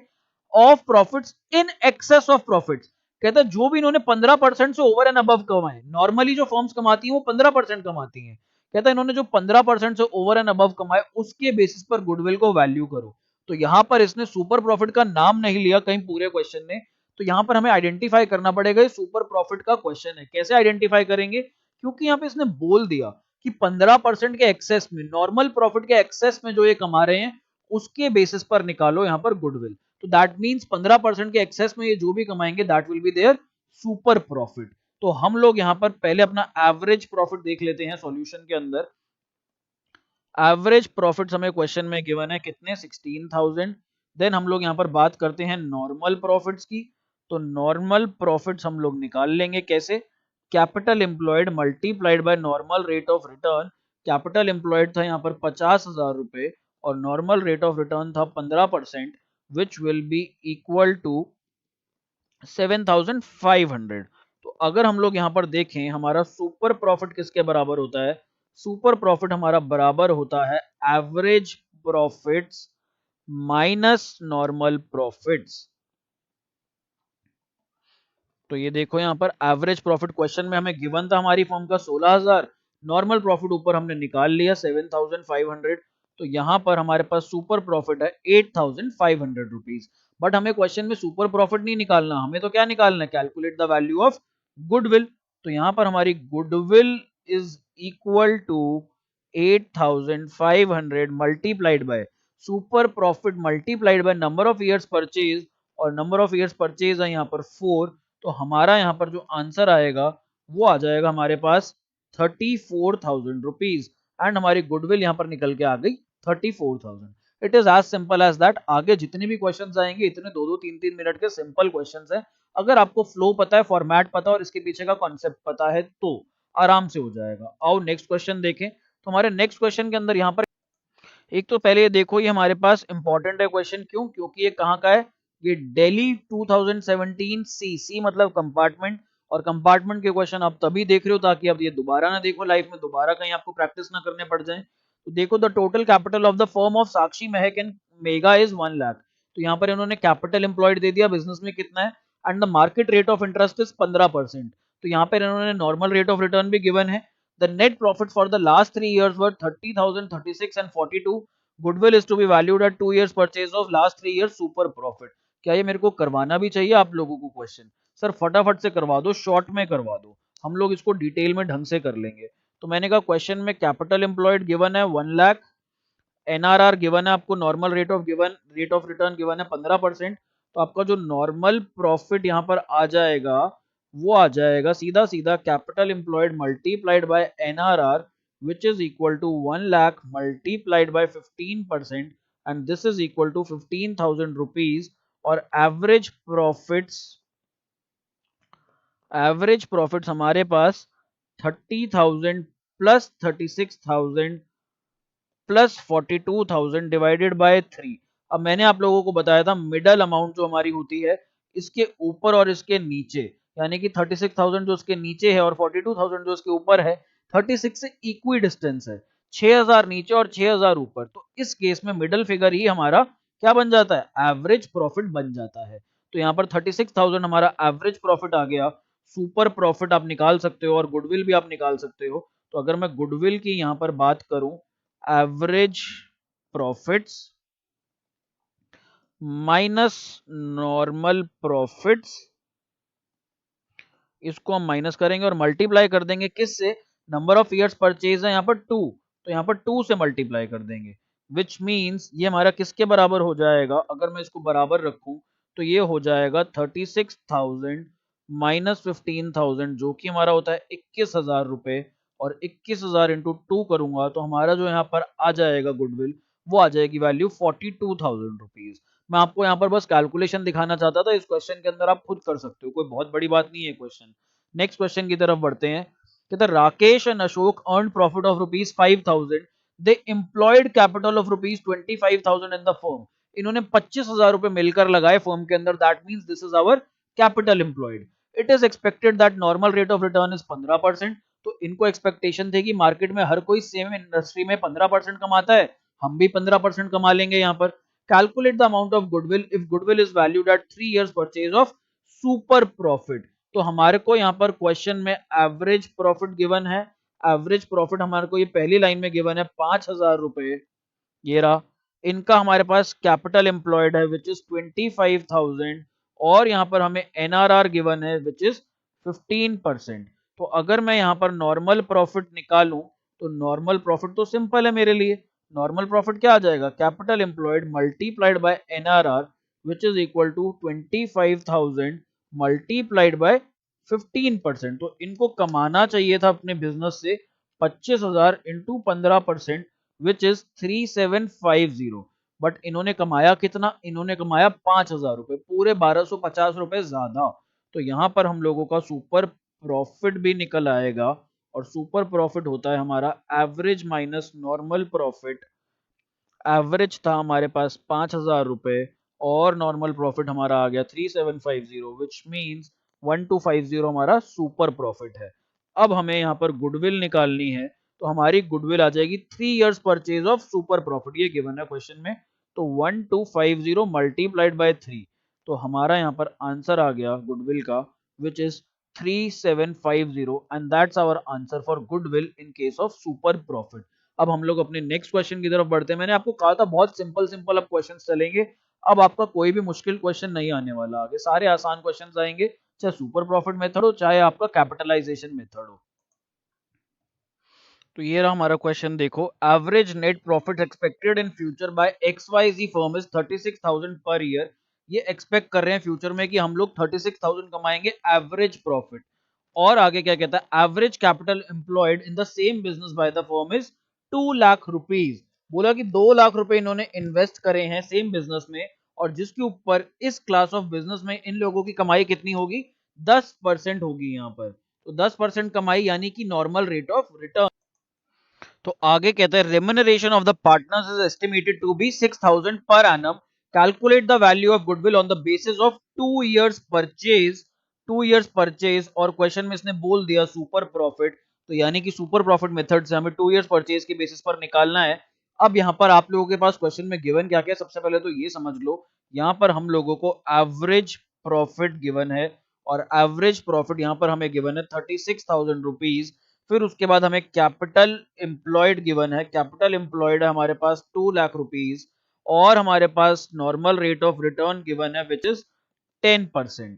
of profits in excess of profits. कहता जो भी इन्होंने 15% से ओवर एंड अबव कमाए, नॉर्मली जो फर्म्स कमाती हैं वो 15% कमाती हैं। कहता है इन्होंने जो 15% से ओवर एंड अबव कमाए उसके बेसिस पर गुडविल को वैल्यू करो। तो यहां पर इसने सुपर प्रॉफिट का नाम नहीं लिया कहीं पूरे क्वेश्चन ने। तो यहां पर हमें आइडेंटिफाई करना पड़ेगा ये सुपर प्रॉफिट का क्वेश्चन है। कैसे आइडेंटिफाई करेंगे, क्योंकि यहां पे इसने बोल दिया कि 15% के एक्सेस में, नॉर्मल प्रॉफिट के एक्सेस में जो ये कमा रहे हैं उसके बेसिस पर निकालो यहां पर गुडविल। तो दैट मींस 15% के एक्सेस में ये जो भी कमाएंगे that will be their super profit. तो हम लोग यहां पर पहले अपना एवरेज प्रॉफिट देख लेते हैं सॉल्यूशन के अंदर। एवरेज प्रॉफिट्स हमें क्वेश्चन में गिवन है कितने, 16,000। देन हम लोग यहाँ पर बात करते हैं नॉर्मल प्रॉफिट्स की। तो नॉर्मल प्रॉफिट्स हम लोग निकाल लेंगे कैसे, capital employed multiplied by normal rate of return. Capital employed था यहाँ पर 50,000 रुपए और नॉर्मल रेट ऑफ रिटर्न था 15%, which will be equal to 7,500। तो अगर हम लोग यहाँ पर देखें हमारा सुपर प्रॉफिट किसके बराबर होता है, सुपर प्रॉफिट हमारा बराबर होता है average profits minus normal profits. तो ये देखो यहाँ पर एवरेज प्रॉफिट क्वेश्चन में हमें गिवन था हमारी फर्म का 16,000, नॉर्मल प्रॉफिट ऊपर हमने निकाल लिया 7,500। तो यहाँ पर हमारे पास सुपर प्रॉफिट है 8,500 रुपीज। बट हमें क्वेश्चन में सुपर प्रॉफिट नहीं निकालना, हमें तो क्या निकालना है, calculate the value of goodwill. तो यहाँ पर हमारी goodwill is equal to 8,500 multiplied by super profit multiplied by number of years purchase, और नंबर ऑफ ईयर्स परचेज है यहाँ पर 4। तो हमारा यहाँ पर जो आंसर आएगा वो आ जाएगा हमारे पास 34,000 रुपीज, एंड हमारी गुडविल यहाँ पर निकल के आ गई 34,000। It is as simple as that. आगे जितने भी क्वेश्चंस आएंगे इतने 2-2 3-3 मिनट के सिंपल क्वेश्चंस हैं। अगर आपको फ्लो पता है, फॉर्मेट पता है और इसके पीछे का कॉन्सेप्ट पता है तो आराम से हो जाएगा। आओ नेक्स्ट क्वेश्चन देखें। तो हमारे नेक्स्ट क्वेश्चन के अंदर यहाँ पर एक तो पहले ये देखो ये हमारे पास इंपॉर्टेंट है क्वेश्चन, क्यों, क्योंकि ये कहाँ का है, ये दिल्ली 2017 सी मतलब कंपार्टमेंट। और कंपार्टमेंट के क्वेश्चन आप तभी देख रहे हो ताकि आप ये दोबारा ना देखो लाइफ में, दोबारा कहीं आपको प्रैक्टिस ना करने पड़ जाए। तो देखो the total capital of the firm of Sakshi Mahak and mega is 1 lakh. तो यहाँ पर इन्होंने कैपिटल एम्प्लॉयड दे दिया बिजनेस में कितना है, and the market rate of interest is 15%। तो यहाँ पर इन्होंने नॉर्मल रेट ऑफ रिटर्न भी गिवन है। The net profit for the last 3 years were 30,000, 36 and 42. Goodwill is to be valued at 2 years purchase of last 3 years super profit। क्या ये मेरे को करवाना भी चाहिए आप लोगों को क्वेश्चन, सर फटाफट से करवा दो, शॉर्ट में करवा दो, हम लोग इसको डिटेल में ढंग से कर लेंगे। तो मैंने कहा क्वेश्चन में कैपिटल एम्प्लॉयड गिवन है 1 लाख, एनआरआर गिवन है आपको, normal rate of return given है 15%। तो आपका जो नॉर्मल प्रॉफिट यहाँ पर आ जाएगा वो आ जाएगा सीधा सीधा capital employed multiplied by NRR, which is equal to 1 lakh multiplied by 15%, and this is equal to 15,000 rupees. और एवरेज प्रॉफिट्स हमारे पास 30,000 प्लस 36,000 प्लस 42,000 डिवाइडेड बाय 3। अब मैंने आप लोगों को बताया था मिडल अमाउंट जो हमारी होती है इसके ऊपर और इसके नीचे, यानी कि 36,000 जो इसके नीचे है और 42,000 जो इसके ऊपर है, 36 से इक्वी डिस्टेंस है, 6,000 नीचे और 6,000 ऊपर। तो इस केस में मिडल फिगर ही हमारा क्या बन जाता है, एवरेज प्रॉफिट बन जाता है। तो यहाँ पर 36,000 हमारा एवरेज प्रॉफिट आ गया। सुपर प्रॉफिट आप निकाल सकते हो और गुडविल भी आप निकाल सकते हो। तो अगर मैं गुडविल की यहाँ पर बात करूं, average profits minus normal profits, इसको हम माइनस करेंगे और मल्टीप्लाई कर देंगे किससे, नंबर ऑफ ईयर्स परचेज है यहाँ पर 2, तो यहाँ पर 2 से मल्टीप्लाई कर देंगे, विच मीन्स ये हमारा किसके बराबर हो जाएगा, अगर मैं इसको बराबर रखूं तो ये हो जाएगा 36,000 माइनस 15,000 जो कि हमारा होता है 21,000 रुपए, और 21,000 इंटू 2 करूंगा तो हमारा जो यहाँ पर आ जाएगा गुडविल, वो आ जाएगी वैल्यू 42,000 रुपीज। मैं आपको यहाँ पर बस कैलकुलेशन दिखाना चाहता था, इस क्वेश्चन के अंदर आप खुद कर सकते हो, कोई बहुत बड़ी बात नहीं है क्वेश्चन। नेक्स्ट क्वेश्चन की तरफ बढ़ते हैं। कहते हैं Rakesh and Ashok earn profit of rupees 5,000, they employed capital of rupees 25,000 in the firm. इन्होंने 25,000 रुपए मिलकर लगाए फर्म के अंदर, that means this is our capital employed. It is expected that normal rate of return is 15%। तो इनको एक्सपेक्टेशन थे कि मार्केट में हर कोई सेम इंडस्ट्री में 15% कमाता है, हम भी 15% कमा लेंगे। यहाँ पर calculate the amount of goodwill if goodwill is valued at 3 years purchase of super profit। तो हमारे को यहाँ पर क्वेश्चन में एवरेज प्रॉफिट गिवन है, एवरेज प्रॉफिट हमारे को ये पहली लाइन में गिवन है 5,000 रुपए, ये रहा। इनका हमारे पास कैपिटल एम्प्लॉयड है विच इज 25,000, और यहाँ पर हमें एनआरआर गिवन है विच इज 15%। तो अगर मैं यहाँ पर नॉर्मल प्रॉफिट निकालूं तो नॉर्मल प्रॉफिट तो सिंपल है मेरे लिए, नॉर्मल प्रॉफिट क्या आ जाएगा, capital employed multiplied by NRR which is equal to 25,000 multiplied by 15%। तो इनको कमाना चाहिए था अपने बिजनेस से 25,000 इंटू 15%, विच इज 3750। बट इन्होंने कमाया कितना, इन्होंने कमाया 5,000 रुपए, पूरे 1,250 रुपए ज्यादा। तो यहां पर हम लोगों का सुपर प्रॉफिट भी निकल आएगा, और सुपर प्रॉफिट होता है हमारा average minus normal profit. Average था हमारे पास 5,000 रुपए और नॉर्मल प्रॉफिट हमारा आ गया 3750, विच मीन्स 1250 हमारा सुपर प्रॉफिट है। अब हमें यहाँ पर गुडविल निकालनी है, तो हमारी गुडविल आ जाएगी 3 years purchase of super profit, ये गिवन है क्वेश्चन में। तो 1250 मल्टीप्लाइड बाय 3, तो हमारा यहाँ पर आंसर आ गया गुडविल का which is 3750, and that's our answer for goodwill in case of super profit. अब हम लोग अपने नेक्स्ट क्वेश्चन की तरफ बढ़ते हैं। मैंने आपको कहा था बहुत सिंपल सिंपल अब क्वेश्चन चलेंगे, अब आपका कोई भी मुश्किल क्वेश्चन नहीं आने वाला, आगे सारे आसान क्वेश्चन आएंगे, चाहे सुपर प्रॉफिट मेथड हो चाहे आपका कैपिटलाइजेशन मेथड हो। तो ये रहा हमारा क्वेश्चन, देखो average net profit expected in future by XYZ firm is 36,000 per year. ये एक्सपेक्ट कर रहे हैं फ्यूचर में कि हम लोग 36,000 कमाएंगे एवरेज प्रॉफिट। और आगे क्या कहता है, average capital employed in the same business by the firm is 2 lakh rupees. बोला कि 2 लाख रुपए इन्होंने इन्वेस्ट करे हैं सेम बिजनेस में, और जिसके ऊपर इस क्लास ऑफ बिजनेस में इन लोगों की कमाई कितनी होगी, 10% होगी यहाँ पर। तो 10% कमाई यानी कि नॉर्मल रेट ऑफ रिटर्न। तो आगे कहते हैं remuneration of the partners is estimated to be 6,000 per annum, calculate the value of goodwill on the basis of 2 years purchase, 2 years purchase. और क्वेश्चन में इसने बोल दिया सुपर प्रॉफिट, तो यानी कि सुपर प्रॉफिट मेथड से हमें 2 इयर्स परचेज के बेसिस पर निकालना है। अब यहाँ पर आप लोगों के पास क्वेश्चन में गिवन क्या क्या, सबसे पहले तो ये समझ लो, यहाँ पर हम लोगों को एवरेज प्रॉफिट गिवन है, और एवरेज प्रॉफिट यहाँ पर हमें गिवन है 36,000 रुपीज। फिर उसके बाद हमें कैपिटल एम्प्लॉयड गिवन है, कैपिटल एम्प्लॉयड है हमारे पास 2 लाख रुपीज, और हमारे पास normal rate of return given है विच इज 10%।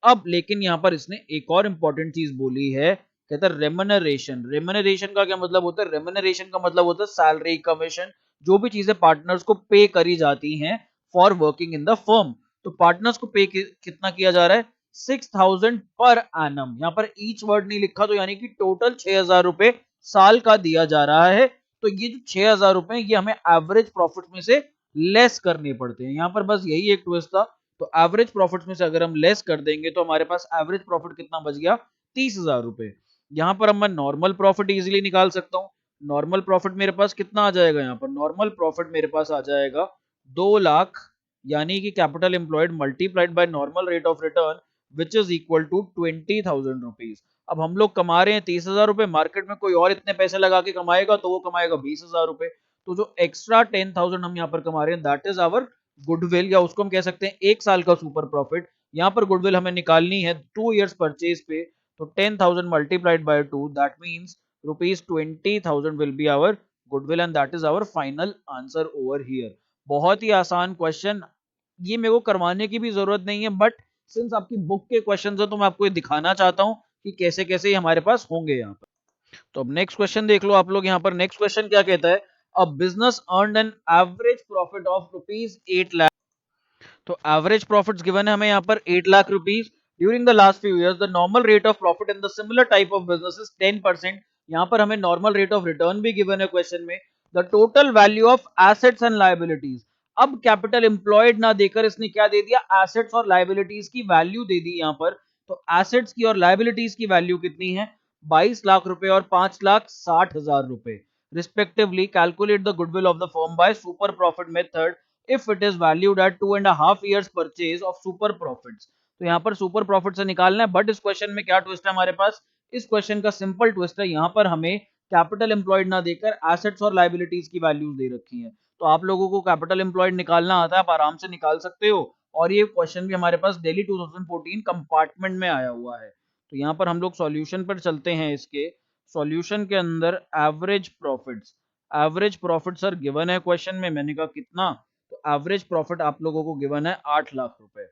अब लेकिन यहां पर इसने एक और इंपॉर्टेंट चीज बोली है, कहता है रेम्यूनरेशन। रेम्यूनरेशन का क्या मतलब होता है, रेम्यूनरेशन का मतलब होता है सैलरी, कमीशन, जो भी चीजें पार्टनर्स को पे करी जाती हैं for working in the firm. तो पार्टनर्स को पे कितना किया जा रहा है, 6,000 पर एनम। यहाँ पर ईच वर्ड नहीं लिखा, तो यानी कि टोटल 6,000 रुपए साल का दिया जा रहा है। तो ये जो 6,000 रुपए ये हमें एवरेज प्रॉफिट में से लेस करने पड़ते हैं। यहाँ पर बस यही एक ट्विस्ट था। तो एवरेज प्रॉफिट में से अगर हम लेस कर देंगे तो हमारे पास एवरेज प्रॉफिट कितना बच गया, 30,000 रुपए। यहाँ पर हम मैं नॉर्मल प्रॉफिट इजीली निकाल सकता हूँ। नॉर्मल प्रॉफिट मेरे पास कितना आ जाएगा, यहाँ पर नॉर्मल प्रॉफिट मेरे पास आ जाएगा 2 लाख, यानी कि capital employed multiplied by normal rate of return which is equal to 20,000 rupees. अब हम लोग कमा रहे हैं 30,000 रुपए, मार्केट में कोई और इतने पैसे लगा के कमाएगा तो वो कमाएगा 20,000 रुपए। तो जो एक्स्ट्रा 10,000 हम यहाँ पर कमा रहे हैं दैट इज आवर गुडविल, या उसको हम कह सकते हैं 1 साल का सुपर प्रॉफिट। यहाँ पर गुडविल हमें निकालनी है 2 years परचेज पे, तो 10,000 multiplied by 2 that means ₹20,000 will be our goodwill and that is our final answer over here। बहुत ही आसान क्वेश्चन, ये मेरे को करवाने की भी जरूरत नहीं है, बट सिंस आपकी बुक के क्वेश्चन है तो मैं आपको ये दिखाना चाहता हूँ कि कैसे कैसे ये हमारे पास होंगे यहाँ पर। तो अब नेक्स्ट क्वेश्चन देख लो आप लोग, यहाँ पर नेक्स्ट क्वेश्चन क्या कहता है, a business earned an average profit of ₹8 lakh. तो एवरेज प्रॉफिट्स गिवन है हमें यहाँ पर 8 lakh rupees during the last few years. The normal rate of profit in the similar type of business is 10%। यहाँ पर हमें नॉर्मल रेट ऑफ रिटर्न भी गिवन है क्वेश्चन में। The total value of assets and liabilities, अब कैपिटल एम्प्लॉयड ना देकर इसने क्या दे दिया, एसेट्स और लाइबिलिटीज की वैल्यू दे दी यहाँ पर। तो एसेट्स की और लाइबिलिटीज की वैल्यू कितनी है, 22 लाख रुपए और 5,60,000 रुपए respectively. Calculate the goodwill of the firm bye super profit method if it is valued at 2.5 years purchase of super profits। तो यहाँ पर सुपर प्रॉफिट से निकालना है, बट इस क्वेश्चन में क्या ट्विस्ट है हमारे पास, इस क्वेश्चन का सिंपल ट्विस्ट है, यहाँ पर हमें कैपिटल एम्प्लॉयड ना देकर एसेट्स और लाइबिलिटीज की वैल्यूज दे रखी है। तो आप लोगों को कैपिटल एम्प्लॉयड निकालना आता है, आप आराम से निकाल सकते हो, और ये क्वेश्चन भी हमारे पास दिल्ली 2014 कंपार्टमेंट में आया हुआ है। तो यहाँ पर हम लोग सॉल्यूशन पर चलते हैं। इसके सॉल्यूशन के अंदर एवरेज प्रॉफिट सर गिवन है क्वेश्चन में, मैंने कहा कितना, तो एवरेज प्रॉफिट आप लोगों को गिवन है 8 लाख रुपए।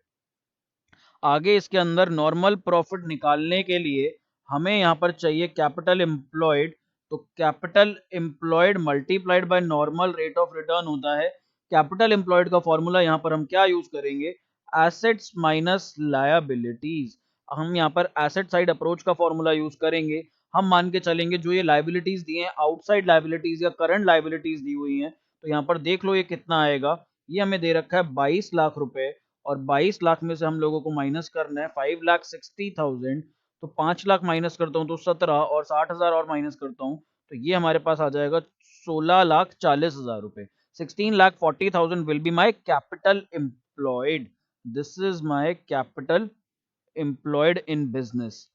आगे इसके अंदर नॉर्मल प्रॉफिट निकालने के लिए हमें यहाँ पर चाहिए कैपिटल एम्प्लॉयड। तो capital employed multiplied by normal rate of return होता है। कैपिटल एम्प्लॉयड का फॉर्मूला यहाँ पर हम क्या यूज करेंगे, एसेट्स माइनस लायबिलिटीज। हम यहाँ पर एसेट साइड अप्रोच का फॉर्मूला यूज करेंगे। हम मान के चलेंगे जो ये लाइबिलिटीज दी हैं, आउटसाइड लाइबिलिटीज या करंट लाइबिलिटीज दी हुई हैं, तो यहाँ पर देख लो ये कितना आएगा। ये हमें दे रखा है 22 लाख रुपए, और 22 लाख में से हम लोगों को माइनस करना है 5,60,000। तो 5 लाख माइनस करता हूँ तो 17, और 60,000 और माइनस करता हूँ तो ये हमारे पास आ जाएगा 16,40,000 रुपए। 16,40,000 will be my capital employed. This is my capital employed in business.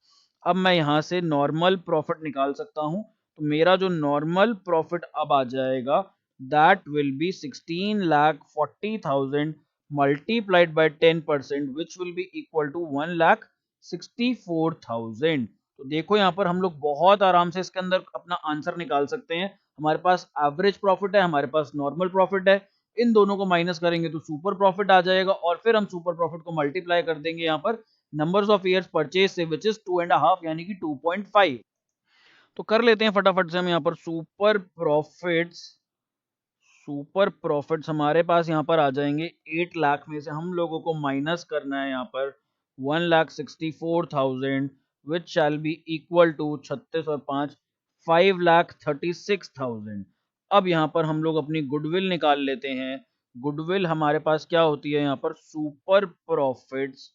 अब मैं यहां से नॉर्मल प्रॉफिट निकाल सकता हूं, तो मेरा जो नॉर्मल प्रॉफिट अब आ जाएगा that will B 16,40,000 multiplied by 10% which will be equal to 1,64,000। तो देखो यहाँ पर हम लोग बहुत आराम से इसके अंदर अपना आंसर निकाल सकते हैं। हमारे पास एवरेज प्रॉफिट है, हमारे पास नॉर्मल प्रॉफिट है, इन दोनों को माइनस करेंगे तो सुपर प्रॉफिट आ जाएगा, और फिर हम सुपर प्रॉफिट को मल्टीप्लाई कर देंगे यहाँ पर नंबर्स ऑफ ईयर्स परचेज से विच इज 2.5 यानी कि 2.5। तो कर लेते हैं फटाफट से हम यहाँ पर सुपर प्रॉफिट्स हमारे पास यहाँ पर आ जाएंगे 8 लाख में से हम लोगों को माइनस करना है यहाँ पर 1,64,000 विच शैल बी इक्वल टू 36 और 5 5,36,000। अब यहाँ पर हम लोग अपनी गुडविल निकाल लेते हैं। गुडविल हमारे पास क्या होती है यहाँ पर, super profits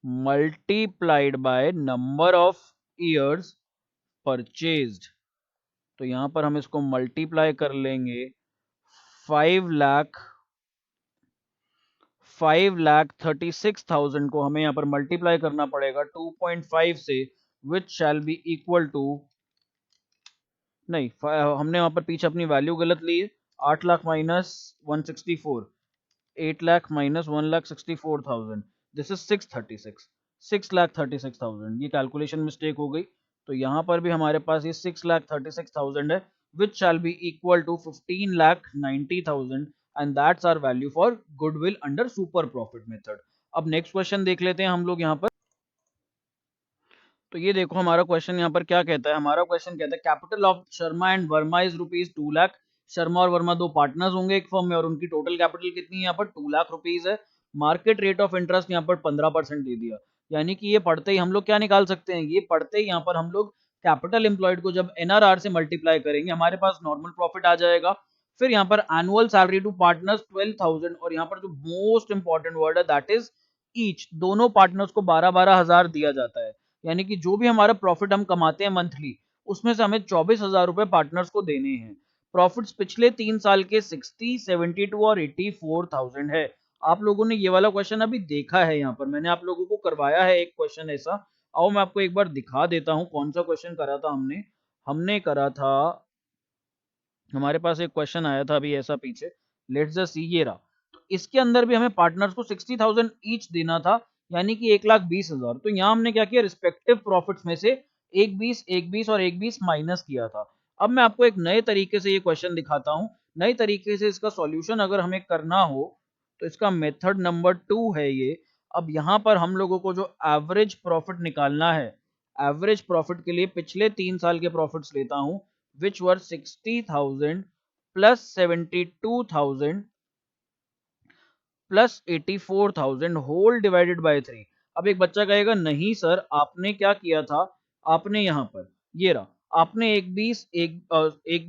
multiplied by number of years purchased. तो यहाँ पर हम इसको मल्टीप्लाई कर लेंगे 5,36,000 को हमें यहाँ पर मल्टीप्लाई करना पड़ेगा 2.5 से विच शैल बी इक्वल टू, नहीं हमने वहां पर पीछे अपनी वैल्यू गलत ली है। 8 lakh minus 164, 8 lakh minus 1,64,000, this is 636, 6,36,000, ये कैलकुलेशन मिस्टेक हो गई। तो यहाँ पर भी हमारे पास ये 6,36,000 है which shall be equal to 15,90,000 and that's our value for goodwill under super profit method। अब नेक्स्ट क्वेश्चन देख लेते हैं हम लोग यहाँ पर। तो ये देखो हमारा क्वेश्चन यहाँ पर क्या कहता है, हमारा क्वेश्चन कहता है capital of Sharma and Verma is ₹2 lakh. Sharma और वर्मा दो पार्टनर्स होंगे एक फर्म में, और उनकी टोटल कैपिटल कितनी है यहाँ पर ₹2 लाख है। मार्केट रेट ऑफ इंटरेस्ट यहाँ पर 15% दे दिया, यानी कि ये पढ़ते ही हम लोग क्या निकाल सकते हैं, ये पढ़ते ही यहाँ पर हम लोग कैपिटल एम्प्लॉयड को जब एनआरआर से मल्टीप्लाई करेंगे हमारे पास नॉर्मल प्रॉफिट आ जाएगा। फिर यहाँ पर एनुअल सैलरी टू पार्टनर्स 12,000, और यहाँ पर जो मोस्ट इंपॉर्टेंट वर्ड है दैट इज ईच, दोनों पार्टनर्स को 12,000 दिया जाता है। यानी कि जो भी हमारा प्रॉफिट हम कमाते हैं मंथली, उसमें से हमें 24,000 रुपए पार्टनर्स को देने हैं। प्रॉफिट्स पिछले 3 साल के 60, 72 और 84,000 है। आप लोगों ने ये वाला क्वेश्चन अभी देखा है, यहाँ पर मैंने आप लोगों को करवाया है एक क्वेश्चन ऐसा। आओ मैं आपको एक बार दिखा देता हूँ कौन सा क्वेश्चन करा था हमने। हमने करा था, हमारे पास एक क्वेश्चन आया था अभी ऐसा पीछे, लेट्स जस्ट सी, ये रहा। तो इसके अंदर भी हमें पार्टनर्स को 60,000 ईच देना था, यानी कि 1,20,000। तो यहाँ हमने क्या किया, रिस्पेक्टिव प्रॉफिट्स में से एक 20, एक 20 और एक 20 माइनस किया था। अब मैं आपको एक नए तरीके से ये क्वेश्चन दिखाता हूँ। नए तरीके से इसका सॉल्यूशन अगर हमें करना हो तो इसका मेथड नंबर 2 है ये। अब यहाँ पर हम लोगों को जो एवरेज प्रॉफिट निकालना है, एवरेज प्रॉफिट के लिए पिछले 3 साल के प्रॉफिट्स लेता हूँ, which were 60,000 plus 72,000 plus 84,000 whole divided by 3। अब एक बच्चा कहेगा नहीं सर आपने क्या किया था, आपने यहाँ पर ये रहा, आपने एक 20 एक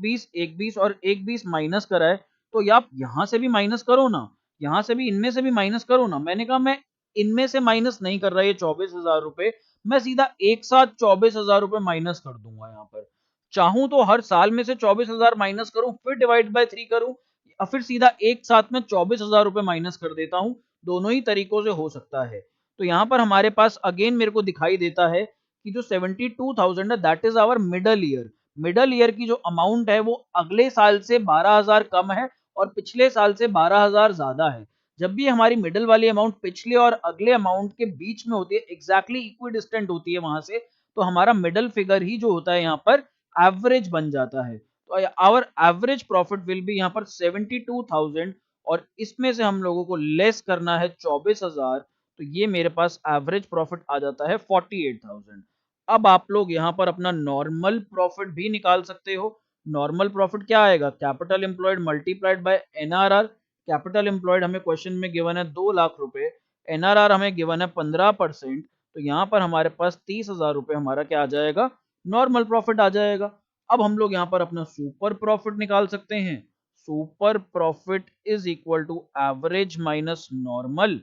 20 एक 20 और एक 20 माइनस करा है। तो आप यहाँ से भी माइनस करो ना, यहाँ से भी, इनमें से भी माइनस करो ना। मैंने कहा मैं इनमें से माइनस नहीं कर रहा ये 24,000 रुपए, मैं सीधा एक साथ 24,000 रुपए माइनस कर दूंगा। यहाँ पर चाहूं तो हर साल में से 24,000 माइनस करूं, फिर डिवाइड बाय 3 करूं, या फिर सीधा एक साथ में 24,000 रुपए माइनस कर देता हूं। दोनों ही तरीकों से हो सकता है। तो यहाँ पर हमारे पास अगेन मेरे को दिखाई देता है कि जो 72,000 है that is our middle year. Middle year की जो अमाउंट है वो अगले साल से 12,000 कम है और पिछले साल से 12,000 ज्यादा है। जब भी हमारी मिडल वाली अमाउंट पिछले और अगले अमाउंट के बीच में होती है, एग्जैक्टली इक्विडिस्टेंट होती है वहां से, तो हमारा मिडल फिगर ही जो होता है यहाँ पर एवरेज बन जाता है। तो our average profit will be यहाँ पर 72,000 और इसमें से हम लोगों को लेस करना है 24,000। तो ये मेरे पास एवरेज प्रॉफिट आ जाता है 48,000। अब आप लोग यहाँ पर अपना नॉर्मल प्रॉफिट भी निकाल सकते हो। नॉर्मल प्रॉफिट क्या आएगा, capital employed multiplied by NRR. Capital employed हमें क्वेश्चन में गिवन है 2,00,000 रुपए, एनआरआर हमें गिवन है 15%। तो यहाँ पर हमारे पास 30,000 रुपए हमारा क्या आ जाएगा, नॉर्मल प्रॉफिट आ जाएगा। अब हम लोग यहाँ पर अपना सुपर प्रॉफिट निकाल सकते हैं। Super profit is equal to average minus normal.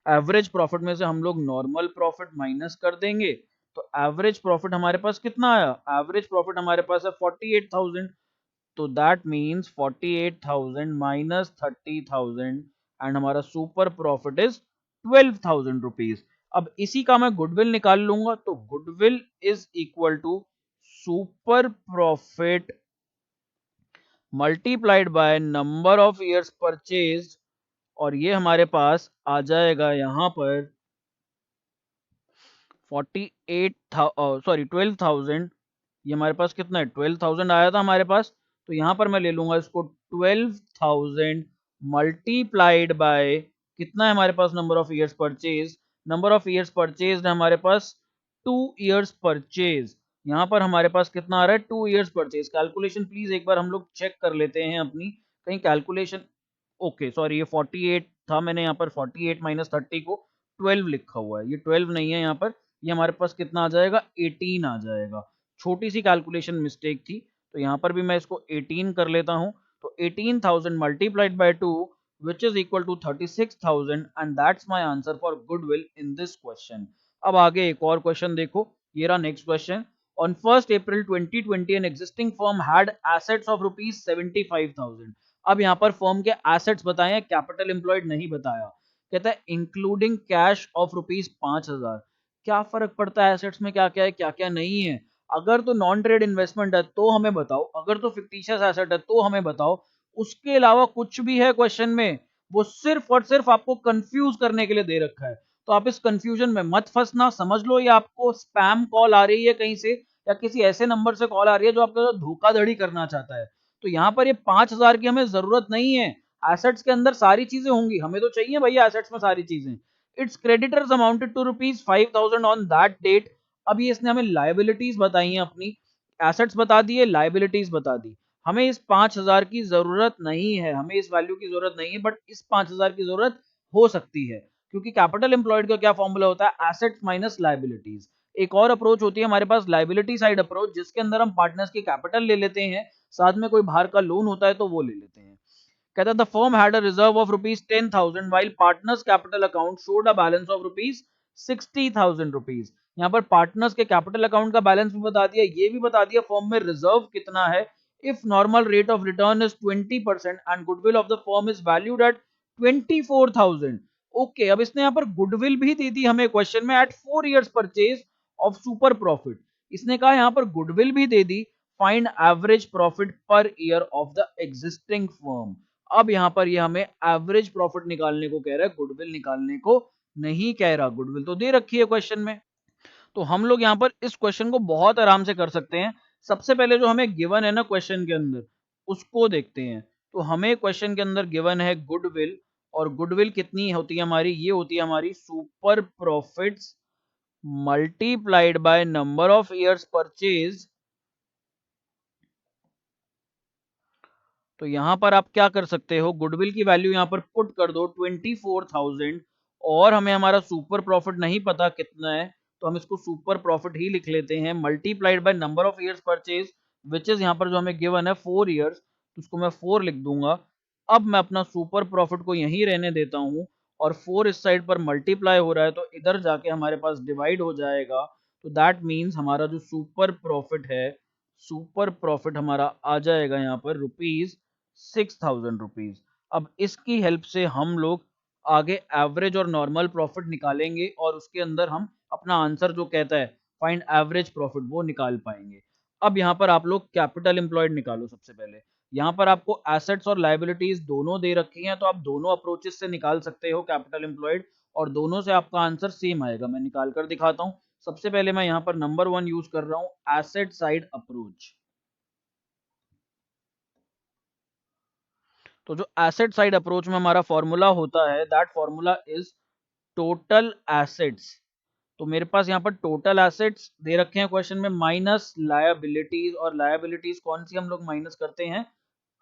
Average profit में से हम लोग नॉर्मल प्रॉफिट माइनस कर देंगे। तो एवरेज प्रॉफिट हमारे पास कितना आया, एवरेज प्रॉफिट हमारे पास है 48,000। तो दैट मीन्स 48,000 माइनस 30,000 एंड हमारा सुपर प्रॉफिट इज 12,000 रुपीज। अब इसी का मैं गुडविल निकाल लूंगा, तो goodwill is equal to super profit multiplied by number of years purchase, और ये हमारे पास आ जाएगा यहाँ पर 12,000। ये हमारे पास कितना है, 12,000 आया था हमारे पास। तो यहाँ पर मैं ले लूंगा इसको 12,000 मल्टीप्लाइड बाय कितना है हमारे पास, number of years purchase. Number of years purchase है हमारे पास 2 ईयर्स परचेज। यहाँ पर हमारे पास कितना आ रहा है, 2 ईयर्स परचेज। कैलकुलेशन प्लीज एक बार हम लोग चेक कर लेते हैं अपनी, कहीं कैलकुलेशन, ओके सॉरी ये 48 था, मैंने यहाँ पर 48 माइनस 30 को 12 लिखा हुआ है, ये 12 नहीं है यहाँ पर, ये हमारे पास कितना आ जाएगा, 18 आ जाएगा। छोटी सी कैलकुलेशन मिस्टेक थी, तो यहाँ पर भी मैं इसको 18 कर लेता हूँ। तो 18,000 multiplied by 2 which is equal to 36,000 and that's my answer for goodwill in this question। अब आगे एक और क्वेश्चन देखो, ये रहा next question. On 1st April 2020 an existing firm had assets of rupees 75,000। अब यहाँ पर फर्म के एसेट्स बताए हैं, कैपिटल एम्प्लॉयड नहीं बताया। कहता है इंक्लूडिंग कैश ऑफ रुपीज 5,000। क्या फर्क पड़ता है एसेट्स में क्या क्या है क्या क्या नहीं है। अगर तो नॉन ट्रेड इन्वेस्टमेंट है तो हमें बताओ, अगर तो फिक्टिशियस एसेट है तो हमें बताओ। उसके अलावा कुछ भी है क्वेश्चन में, वो सिर्फ और सिर्फ आपको कंफ्यूज करने के लिए दे रखा है। तो आप इस कंफ्यूजन में मत फंसना, समझ लो ये आपको स्पैम कॉल आ रही है कहीं से, या किसी ऐसे नंबर से कॉल आ रही है जो आपके साथ धोखाधड़ी करना चाहता है। तो यहाँ पर ये 5,000 की हमें जरूरत नहीं है। एसेट्स के अंदर सारी चीजें होंगी, हमें तो चाहिए भैया एसेट्स में सारी चीजें। Its creditors amounted to rupees 5,000 on that date. अब ये इसने हमें लाइबिलिटीज बताई हैं अपनी, एसेट्स बता दिए, लाइबिलिटीज बता दी। हमें इस 5,000 की जरूरत नहीं है, हमें इस वैल्यू की जरूरत नहीं है, बट इस 5,000 की जरूरत हो सकती है, क्योंकि कैपिटल एम्प्लॉयड का क्या फॉर्मूला होता है, एसेट्स माइनस लाइबिलिटीज। एक और अप्रोच होती है हमारे पास लाइबिलिटी साइड अप्रोच, जिसके अंदर हम पार्टनर्स की कैपिटल ले लेते हैं, साथ में कोई बाहर का लोन होता है तो वो ले लेते हैं। कहता है the firm had a reserve of rupees 10,000 while partners capital account showed a balance of rupees 60,000 rupees. यहाँ पर पार्टनर्स के कैपिटल अकाउंट का बैलेंस भी बता दिया, ये भी बता दिया फर्म में रिजर्व कितना है। If normal rate of return is 20% and goodwill of the firm is valued at 24,000। Okay, अब इसने यहाँ पर गुडविल भी दे दी हमें क्वेश्चन में at 4 years purchase of super profit. इसने कहा यहाँ पर गुडविल भी दे दी, find average profit per year of the existing firm. अब यहाँ पर ये हमें एवरेज प्रॉफिट निकालने को कह रहा है, गुडविल निकालने को नहीं कह रहा। गुडविल तो दे रखी है क्वेश्चन में। तो हम लोग यहाँ पर इस क्वेश्चन को बहुत आराम से कर सकते हैं। सबसे पहले जो हमें गिवन है ना क्वेश्चन के अंदर, उसको देखते हैं। तो हमें क्वेश्चन के अंदर गिवन है गुडविल, और गुडविल कितनी होती है हमारी, ये होती है हमारी super profits multiplied by number of years purchase. तो यहां पर आप क्या कर सकते हो, गुडविल की वैल्यू यहां पर पुट कर दो 24,000, और हमें हमारा सुपर प्रॉफिट नहीं पता कितना है, तो हम इसको सुपर प्रॉफिट ही लिख लेते हैं, multiplied by number of years purchase which is यहाँ पर जो हमें गिवन है 4 ईयर्स, तो उसको मैं 4 लिख दूंगा। अब मैं अपना सुपर प्रॉफिट को यहीं रहने देता हूं, और 4 इस साइड पर मल्टीप्लाई हो रहा है तो इधर जाके हमारे पास डिवाइड हो जाएगा। तो दैट मीन्स हमारा जो सुपर प्रॉफिट है, सुपर प्रॉफिट हमारा आ जाएगा यहाँ पर ₹6,000। अब इसकी हेल्प से हम लोग आगे एवरेज और नॉर्मल प्रॉफिट निकालेंगे, और उसके अंदर हम अपना आंसर जो कहता है फाइंड एवरेज प्रॉफिट वो निकाल पाएंगे। अब यहाँ पर आप लोग कैपिटल एम्प्लॉयड निकालो। सबसे पहले यहाँ पर आपको एसेट्स और लाइबिलिटीज दोनों दे रखी हैं, तो आप दोनों अप्रोचेस से निकाल सकते हो कैपिटल एम्प्लॉयड, और दोनों से आपका आंसर सेम आएगा। मैं निकाल कर दिखाता हूँ। सबसे पहले मैं यहाँ पर नंबर 1 यूज कर रहा हूँ, एसेट साइड अप्रोच। तो जो एसेट साइड अप्रोच में हमारा फॉर्मूला होता है, that formula is total assets. तो मेरे पास यहाँ पर टोटल एसेट्स दे रखे हैं क्वेश्चन में, माइनस लायबिलिटीज, और लायबिलिटीज कौन सी हम लोग माइनस करते हैं,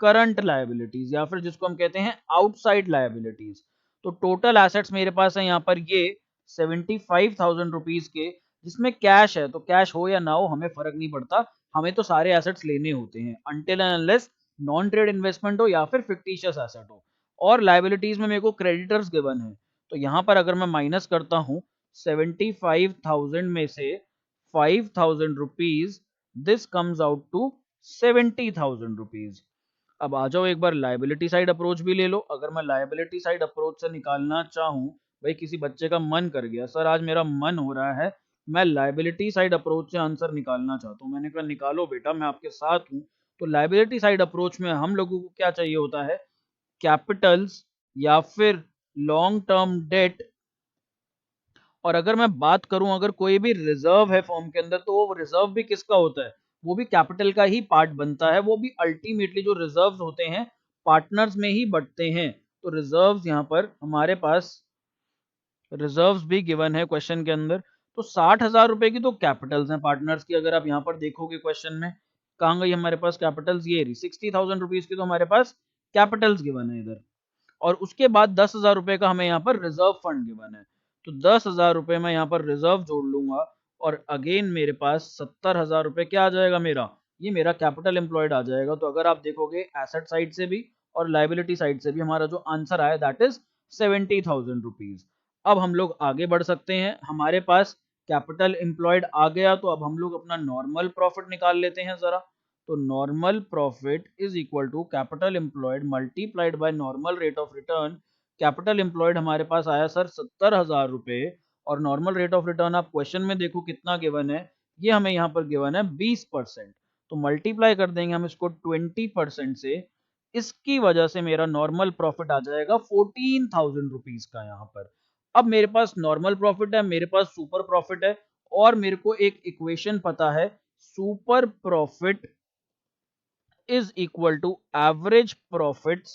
करंट लायबिलिटीज, या फिर जिसको हम कहते हैं आउटसाइड लायबिलिटीज। तो टोटल एसेट्स मेरे पास है यहाँ पर ये 75,000 रुपीज के, जिसमें कैश है। तो कैश हो या ना हो हमें फर्क नहीं पड़ता, हमें तो सारे एसेट्स लेने होते हैं until and unless non trade investment हो या फिर फिक्टिशियस एसेट हो। और लायबिलिटीज में मेरे को क्रेडिटर्स गिवन है, तो यहाँ पर अगर मैं माइनस करता हूँ 75,000 में से 5,000 rupees, this comes out to 70,000 rupees. अब आ जाओ एक बार लायबिलिटी साइड अप्रोच भी ले लो। अगर मैं लायबिलिटी साइड अप्रोच से निकालना चाहूँ, भाई किसी बच्चे का मन कर गया, सर आज मेरा मन हो रहा है मैं लायबिलिटी साइड अप्रोच से आंसर निकालना चाहता हूँ, मैंने कहा निकालो बेटा, मैं आपके साथ हूँ। तो लायबिलिटी साइड अप्रोच में हम लोगों को क्या चाहिए होता है, कैपिटल्स या फिर लॉन्ग टर्म डेट। और अगर मैं बात करूं, अगर कोई भी रिजर्व है फॉर्म के अंदर, तो वो रिजर्व भी किसका होता है, वो भी कैपिटल का ही पार्ट बनता है। वो भी अल्टीमेटली जो रिजर्व्स होते हैं पार्टनर्स में ही बंटते हैं। तो रिजर्व्स यहाँ पर हमारे पास रिजर्व्स भी गिवन है क्वेश्चन के अंदर। तो 60,000 रुपए की तो कैपिटल्स हैं पार्टनर्स की। अगर आप यहाँ पर देखोगे क्वेश्चन में, कहाँ गई हमारे पास कैपिटल्स, ये रही 60,000 रुपीज की तो हमारे पास कैपिटल्स गिवन है इधर। और उसके बाद 10,000 रुपए का हमें यहाँ पर रिजर्व फंड गिवन है, तो 10,000 रुपए मैं यहाँ पर रिजर्व जोड़ लूंगा, और अगेन मेरे पास 70,000 रुपए क्या आ जाएगा मेरा, ये मेरा कैपिटल एम्प्लॉयड आ जाएगा। तो अगर आप देखोगे एसेट साइड से भी और लाइबिलिटी साइड से भी हमारा जो आंसर आया दैट इज 70,000 रुपीज। अब हम लोग आगे बढ़ सकते हैं, हमारे पास कैपिटल एम्प्लॉयड आ गया, तो अब हम लोग अपना नॉर्मल प्रॉफिट निकाल लेते हैं जरा। तो normal profit is equal to capital employed multiplied by normal rate of return. Capital employed हमारे पास आया सर 70,000 रुपए, और नॉर्मल रेट ऑफ रिटर्न आप क्वेश्चन में देखो कितना गिवन है, ये हमें यहाँ पर गिवन है 20%। तो मल्टीप्लाई कर देंगे हम इसको 20% से, इसकी वजह से मेरा नॉर्मल प्रॉफिट आ जाएगा 14,000 रुपीज का यहाँ पर। अब मेरे पास नॉर्मल प्रॉफिट है, मेरे पास सुपर प्रॉफिट है, और मेरे को एक इक्वेशन पता है, super profit is equal to average profits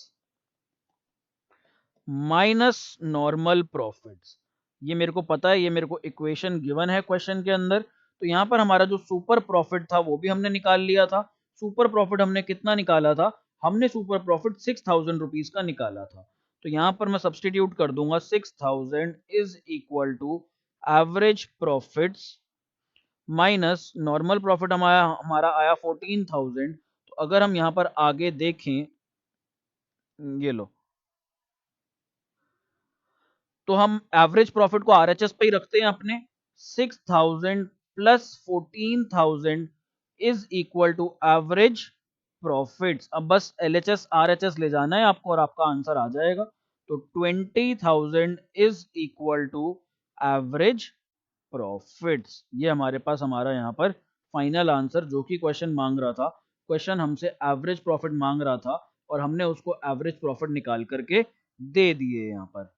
minus normal profits. ये मेरे को पता है, ये मेरे को इक्वेशन गिवन है क्वेश्चन के अंदर। तो यहाँ पर हमारा जो सुपर प्रॉफिट था वो भी हमने निकाल लिया था। सुपर प्रॉफिट हमने कितना निकाला था, हमने सुपर प्रॉफिट 6,000 रुपीज का निकाला था। तो यहाँ पर मैं सब्सटीट्यूट कर दूंगा 6,000 is equal to average profits minus normal profit हमारा हमारा आया 14,000। तो अगर हम यहाँ पर आगे देखें, ये लो, तो हम एवरेज प्रॉफिट को आरएचएस पे ही रखते हैं अपने। 6000 plus 14,000 is equal to average profits. अब बस LHS RHS ले जाना है आपको और आपका आंसर आ जाएगा। तो 20,000 is equal to average profits. ये हमारे पास हमारा यहाँ पर फाइनल आंसर जो कि क्वेश्चन मांग रहा था। क्वेश्चन हमसे एवरेज प्रॉफिट मांग रहा था और हमने उसको एवरेज प्रॉफिट निकाल करके दे दिए यहाँ पर।